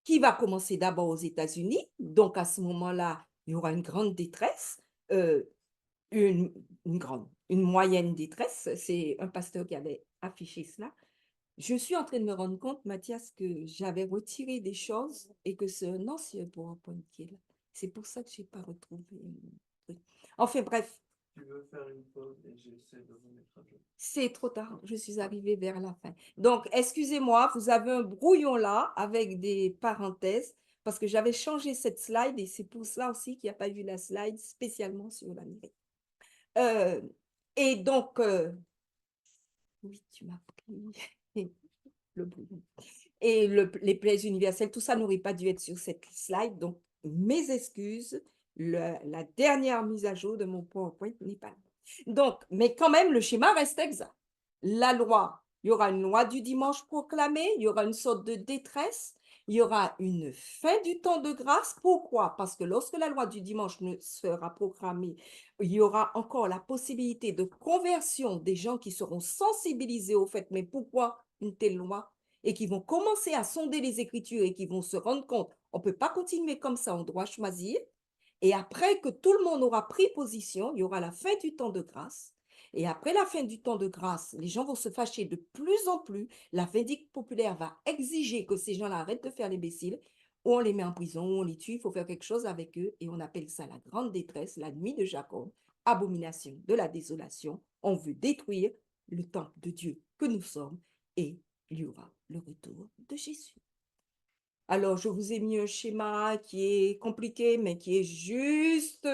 qui va commencer d'abord aux États-Unis. Donc, à ce moment-là, il y aura une grande détresse, une moyenne détresse. C'est un pasteur qui avait affiché cela. Je suis en train de me rendre compte, Mathias, que j'avais retiré des choses et que c'est un ancien PowerPoint qui est là. C'est pour ça que je n'ai pas retrouvé le truc. Enfin, bref. Tu veux faire une pause et j'essaie de vous mettre à jour. C'est trop tard, je suis arrivée vers la fin. Donc, excusez-moi, vous avez un brouillon là avec des parenthèses parce que j'avais changé cette slide et c'est pour ça aussi qu'il n'y a pas eu la slide spécialement sur l'Amérique. Et donc, oui, tu m'as pris le brouillon. Et les plaies universelles, tout ça n'aurait pas dû être sur cette slide. Donc, mes excuses, la dernière mise à jour de mon PowerPoint n'est pas là. Donc, mais quand même, le schéma reste exact. La loi, il y aura une loi du dimanche proclamée, il y aura une sorte de détresse, il y aura une fin du temps de grâce. Pourquoi? Parce que lorsque la loi du dimanche ne sera proclamée, il y aura encore la possibilité de conversion des gens qui seront sensibilisés au fait, mais pourquoi une telle loi? Et qui vont commencer à sonder les Écritures et qui vont se rendre compte, On ne peut pas continuer comme ça, on doit choisir. Et après que tout le monde aura pris position, il y aura la fin du temps de grâce. Et après la fin du temps de grâce, les gens vont se fâcher de plus en plus. La vindicte populaire va exiger que ces gens-là arrêtent de faire l'imbécile, ou on les met en prison, ou on les tue, il faut faire quelque chose avec eux. Et on appelle ça la grande détresse, la nuit de Jacob, abomination de la désolation. On veut détruire le temple de Dieu que nous sommes, et il y aura le retour de Jésus. Alors, je vous ai mis un schéma qui est compliqué, mais qui est juste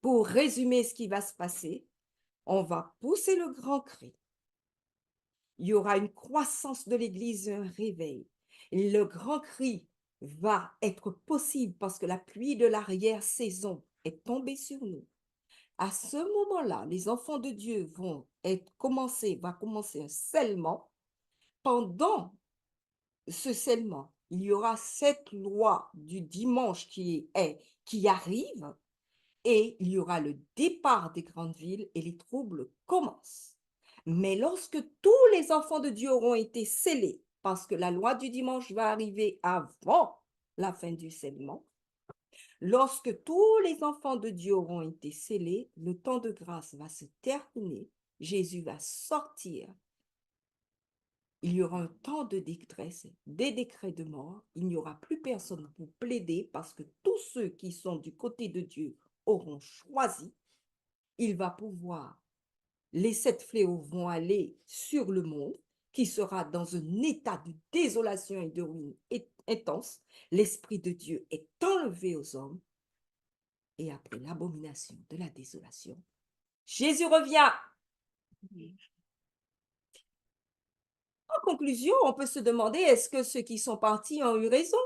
pour résumer ce qui va se passer. On va pousser le grand cri. Il y aura une croissance de l'Église, un réveil. Le grand cri va être possible parce que la pluie de l'arrière-saison est tombée sur nous. À ce moment-là, les enfants de Dieu va commencer un scellement. Pendant ce scellement, il y aura cette loi du dimanche qui arrive et il y aura le départ des grandes villes et les troubles commencent. Mais lorsque tous les enfants de Dieu auront été scellés, parce que la loi du dimanche va arriver avant la fin du scellement, lorsque tous les enfants de Dieu auront été scellés, le temps de grâce va se terminer, Jésus va sortir. Il y aura un temps de détresse, des décrets de mort. Il n'y aura plus personne pour plaider parce que tous ceux qui sont du côté de Dieu auront choisi. Il va pouvoir, les 7 fléaux vont aller sur le monde qui sera dans un état de désolation et de ruine intense. L'Esprit de Dieu est enlevé aux hommes. Et après l'abomination de la désolation, Jésus revient. En conclusion, on peut se demander, est-ce que ceux qui sont partis ont eu raison?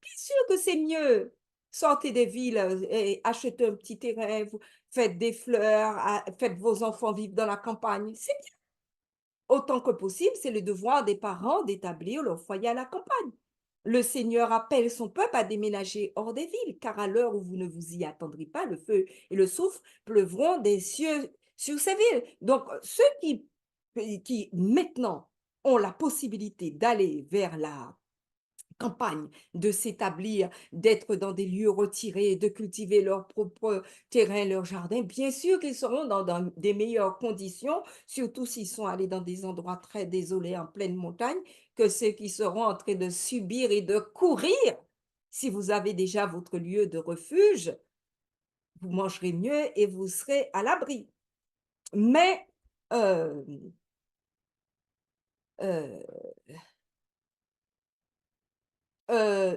Bien sûr que c'est mieux. Sortez des villes et achetez un petit terrain, faites des fleurs, faites vos enfants vivre dans la campagne. C'est bien. Autant que possible, c'est le devoir des parents d'établir leur foyer à la campagne. Le Seigneur appelle son peuple à déménager hors des villes, car à l'heure où vous ne vous y attendrez pas, le feu et le souffle pleuvront des cieux sur ces villes. Donc, ceux qui maintenant ont la possibilité d'aller vers la campagne, de s'établir, d'être dans des lieux retirés, de cultiver leur propre terrain, leur jardin, bien sûr qu'ils seront dans des meilleures conditions, surtout s'ils sont allés dans des endroits très désolés en pleine montagne, que ceux qui seront en train de subir et de courir. Si vous avez déjà votre lieu de refuge, vous mangerez mieux et vous serez à l'abri. Mais euh, euh, euh,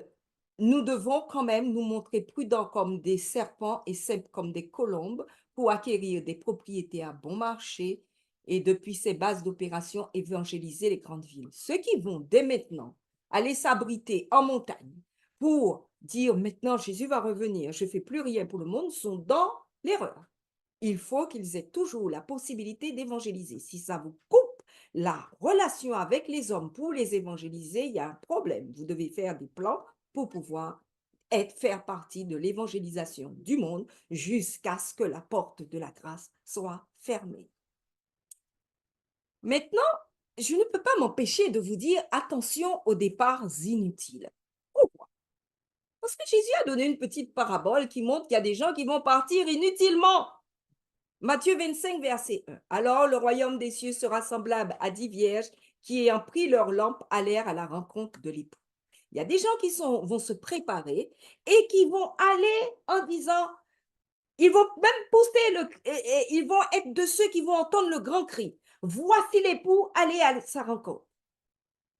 nous devons quand même nous montrer prudents comme des serpents et simples comme des colombes pour acquérir des propriétés à bon marché et depuis ces bases d'opération évangéliser les grandes villes. Ceux qui vont dès maintenant aller s'abriter en montagne pour dire maintenant Jésus va revenir, je ne fais plus rien pour le monde, sont dans l'erreur. Il faut qu'ils aient toujours la possibilité d'évangéliser. Si ça vous coupe la relation avec les hommes pour les évangéliser, il y a un problème. Vous devez faire des plans pour pouvoir faire partie de l'évangélisation du monde jusqu'à ce que la porte de la grâce soit fermée. Maintenant, je ne peux pas m'empêcher de vous dire attention aux départs inutiles. Pourquoi? Parce que Jésus a donné une petite parabole qui montre qu'il y a des gens qui vont partir inutilement. Matthieu 25, verset 1. Alors le royaume des cieux sera semblable à 10 vierges qui, ayant pris leur lampe, allèrent à la rencontre de l'époux. Il y a des gens qui vont se préparer et qui vont aller en disant, ils vont même pousser, ils vont être de ceux qui vont entendre le grand cri. Voici l'époux, allez à sa rencontre.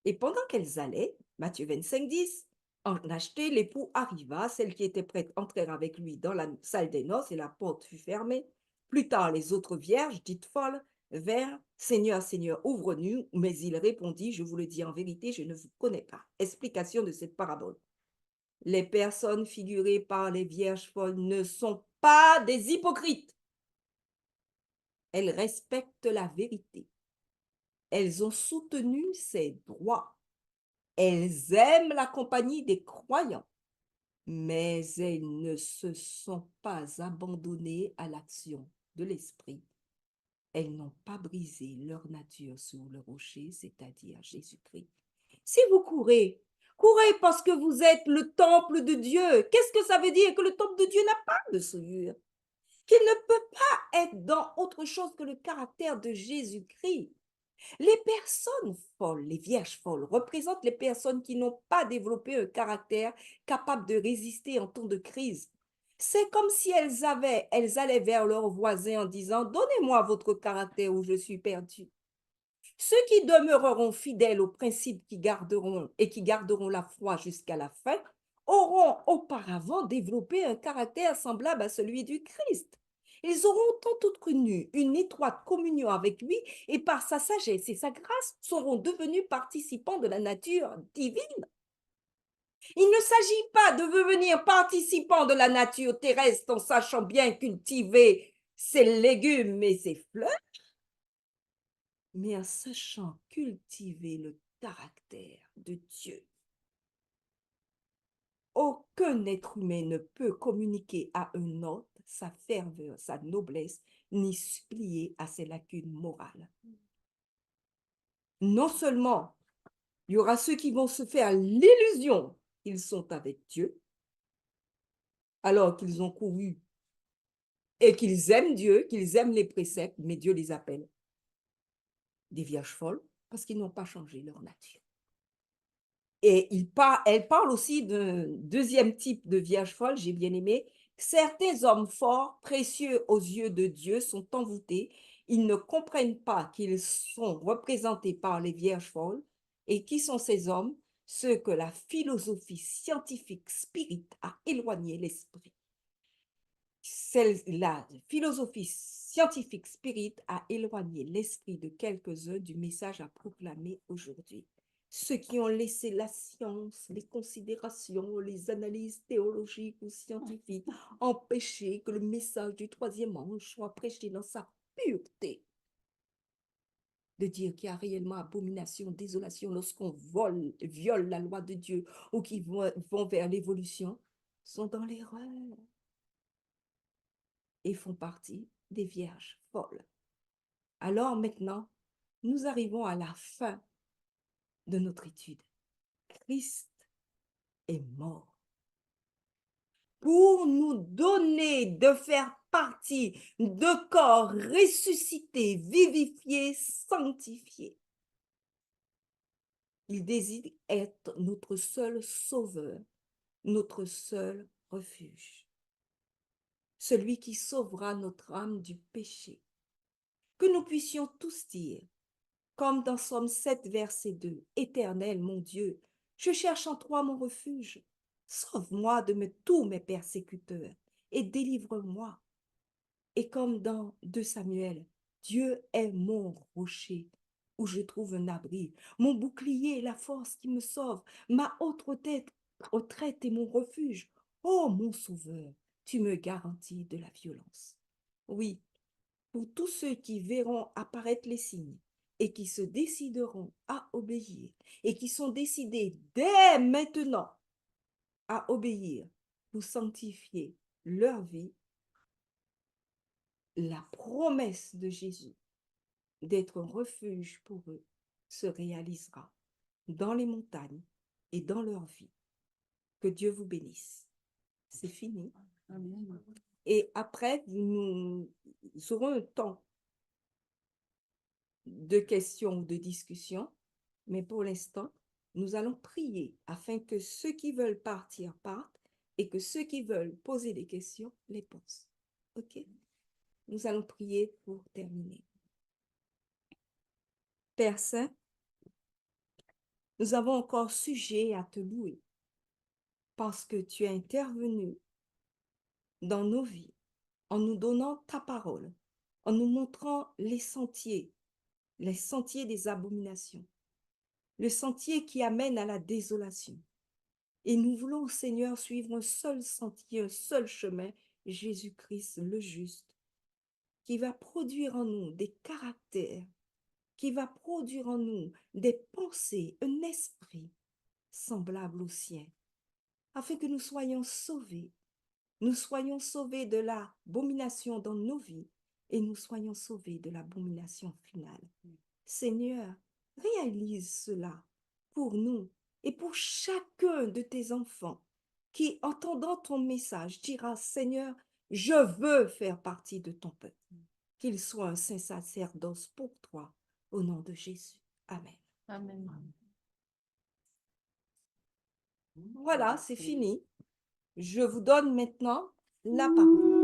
Et pendant qu'elles allaient, Matthieu 25, 10, en acheté, l'époux arriva, celle qui était prête entrèrent avec lui dans la salle des noces et la porte fut fermée. Plus tard, les autres vierges, dites folles, vinrent, Seigneur, Seigneur, ouvre-nous. Mais il répondit, je vous le dis en vérité, je ne vous connais pas. Explication de cette parabole. Les personnes figurées par les vierges folles ne sont pas des hypocrites. Elles respectent la vérité. Elles ont soutenu ses droits. Elles aiment la compagnie des croyants, mais elles ne se sont pas abandonnées à l'action de l'esprit. Elles n'ont pas brisé leur nature sur le rocher, c'est-à-dire Jésus-Christ. Si vous courez Courez parce que vous êtes le temple de Dieu. Qu'est-ce que ça veut dire? Que le temple de Dieu n'a pas de souillure. Qu'il ne peut pas être dans autre chose que le caractère de Jésus-Christ. Les personnes folles, les vierges folles, représentent les personnes qui n'ont pas développé un caractère capable de résister en temps de crise. C'est comme si elles allaient vers leurs voisins en disant « Donnez-moi votre caractère ou je suis perdu ». Ceux qui demeureront fidèles aux principes qui garderont la foi jusqu'à la fin auront auparavant développé un caractère semblable à celui du Christ. Ils auront tantôt connu une étroite communion avec lui et par sa sagesse et sa grâce seront devenus participants de la nature divine. Il ne s'agit pas de devenir participant de la nature terrestre en sachant bien cultiver ses légumes et ses fleurs, mais en sachant cultiver le caractère de Dieu. Aucun être humain ne peut communiquer à un autre sa ferveur, sa noblesse, ni supplier à ses lacunes morales. Non seulement il y aura ceux qui vont se faire l'illusion qu'ils sont avec Dieu, alors qu'ils ont couru et qu'ils aiment Dieu, qu'ils aiment les préceptes, mais Dieu les appelle des vierges folles parce qu'ils n'ont pas changé leur nature. Et elle parle aussi d'un deuxième type de vierge folle, j'ai bien aimé. Certains hommes forts, précieux aux yeux de Dieu, sont envoûtés. Ils ne comprennent pas qu'ils sont représentés par les vierges folles. Et qui sont ces hommes? Ceux que la philosophie scientifique spirit a éloigné l'esprit. La philosophie scientifique spirit a éloigné l'esprit de quelques-uns du message à proclamer aujourd'hui. Ceux qui ont laissé la science, les considérations, les analyses théologiques ou scientifiques empêcher que le message du troisième ange soit prêché dans sa pureté. De dire qu'il y a réellement abomination, désolation lorsqu'on viole la loi de Dieu ou qui vont vers l'évolution, sont dans l'erreur et font partie des vierges folles. Alors maintenant, nous arrivons à la fin de notre étude. Christ est mort pour nous donner de faire partie de corps ressuscités, vivifiés, sanctifiés. Il désire être notre seul sauveur, notre seul refuge. Celui qui sauvera notre âme du péché. Que nous puissions tous dire, comme dans Somme 7, verset 2, « Éternel, mon Dieu, je cherche en toi mon refuge. Sauve-moi de tous mes persécuteurs et délivre-moi. » Et comme dans 2 Samuel, « Dieu est mon rocher où je trouve un abri, mon bouclier, la force qui me sauve, ma haute retraite et mon refuge. Ô mon sauveur, tu me garantis de la violence. » Oui, pour tous ceux qui verront apparaître les signes et qui se décideront à obéir et qui sont décidés dès maintenant à obéir pour sanctifier leur vie, la promesse de Jésus d'être un refuge pour eux se réalisera dans les montagnes et dans leur vie. Que Dieu vous bénisse. C'est fini. Amen. Et après, nous aurons un temps de questions ou de discussions, mais pour l'instant, nous allons prier afin que ceux qui veulent partir partent et que ceux qui veulent poser des questions les posent. OK? Nous allons prier pour terminer. Père Saint, nous avons encore sujet à te louer parce que tu es intervenu dans nos vies en nous donnant ta parole, en nous montrant les sentiers des abominations, le sentier qui amène à la désolation. Et nous voulons, Seigneur, suivre un seul sentier, un seul chemin, Jésus-Christ le juste, qui va produire en nous des caractères, qui va produire en nous des pensées, un esprit semblable au sien, afin que nous soyons sauvés de l'abomination dans nos vies et nous soyons sauvés de l'abomination finale. Seigneur, réalise cela pour nous Et pour chacun de tes enfants qui, entendant ton message, dira, Seigneur, je veux faire partie de ton peuple, qu'il soit un saint sacerdoce pour toi, au nom de Jésus. Amen. Amen. Voilà, c'est fini. Je vous donne maintenant la parole.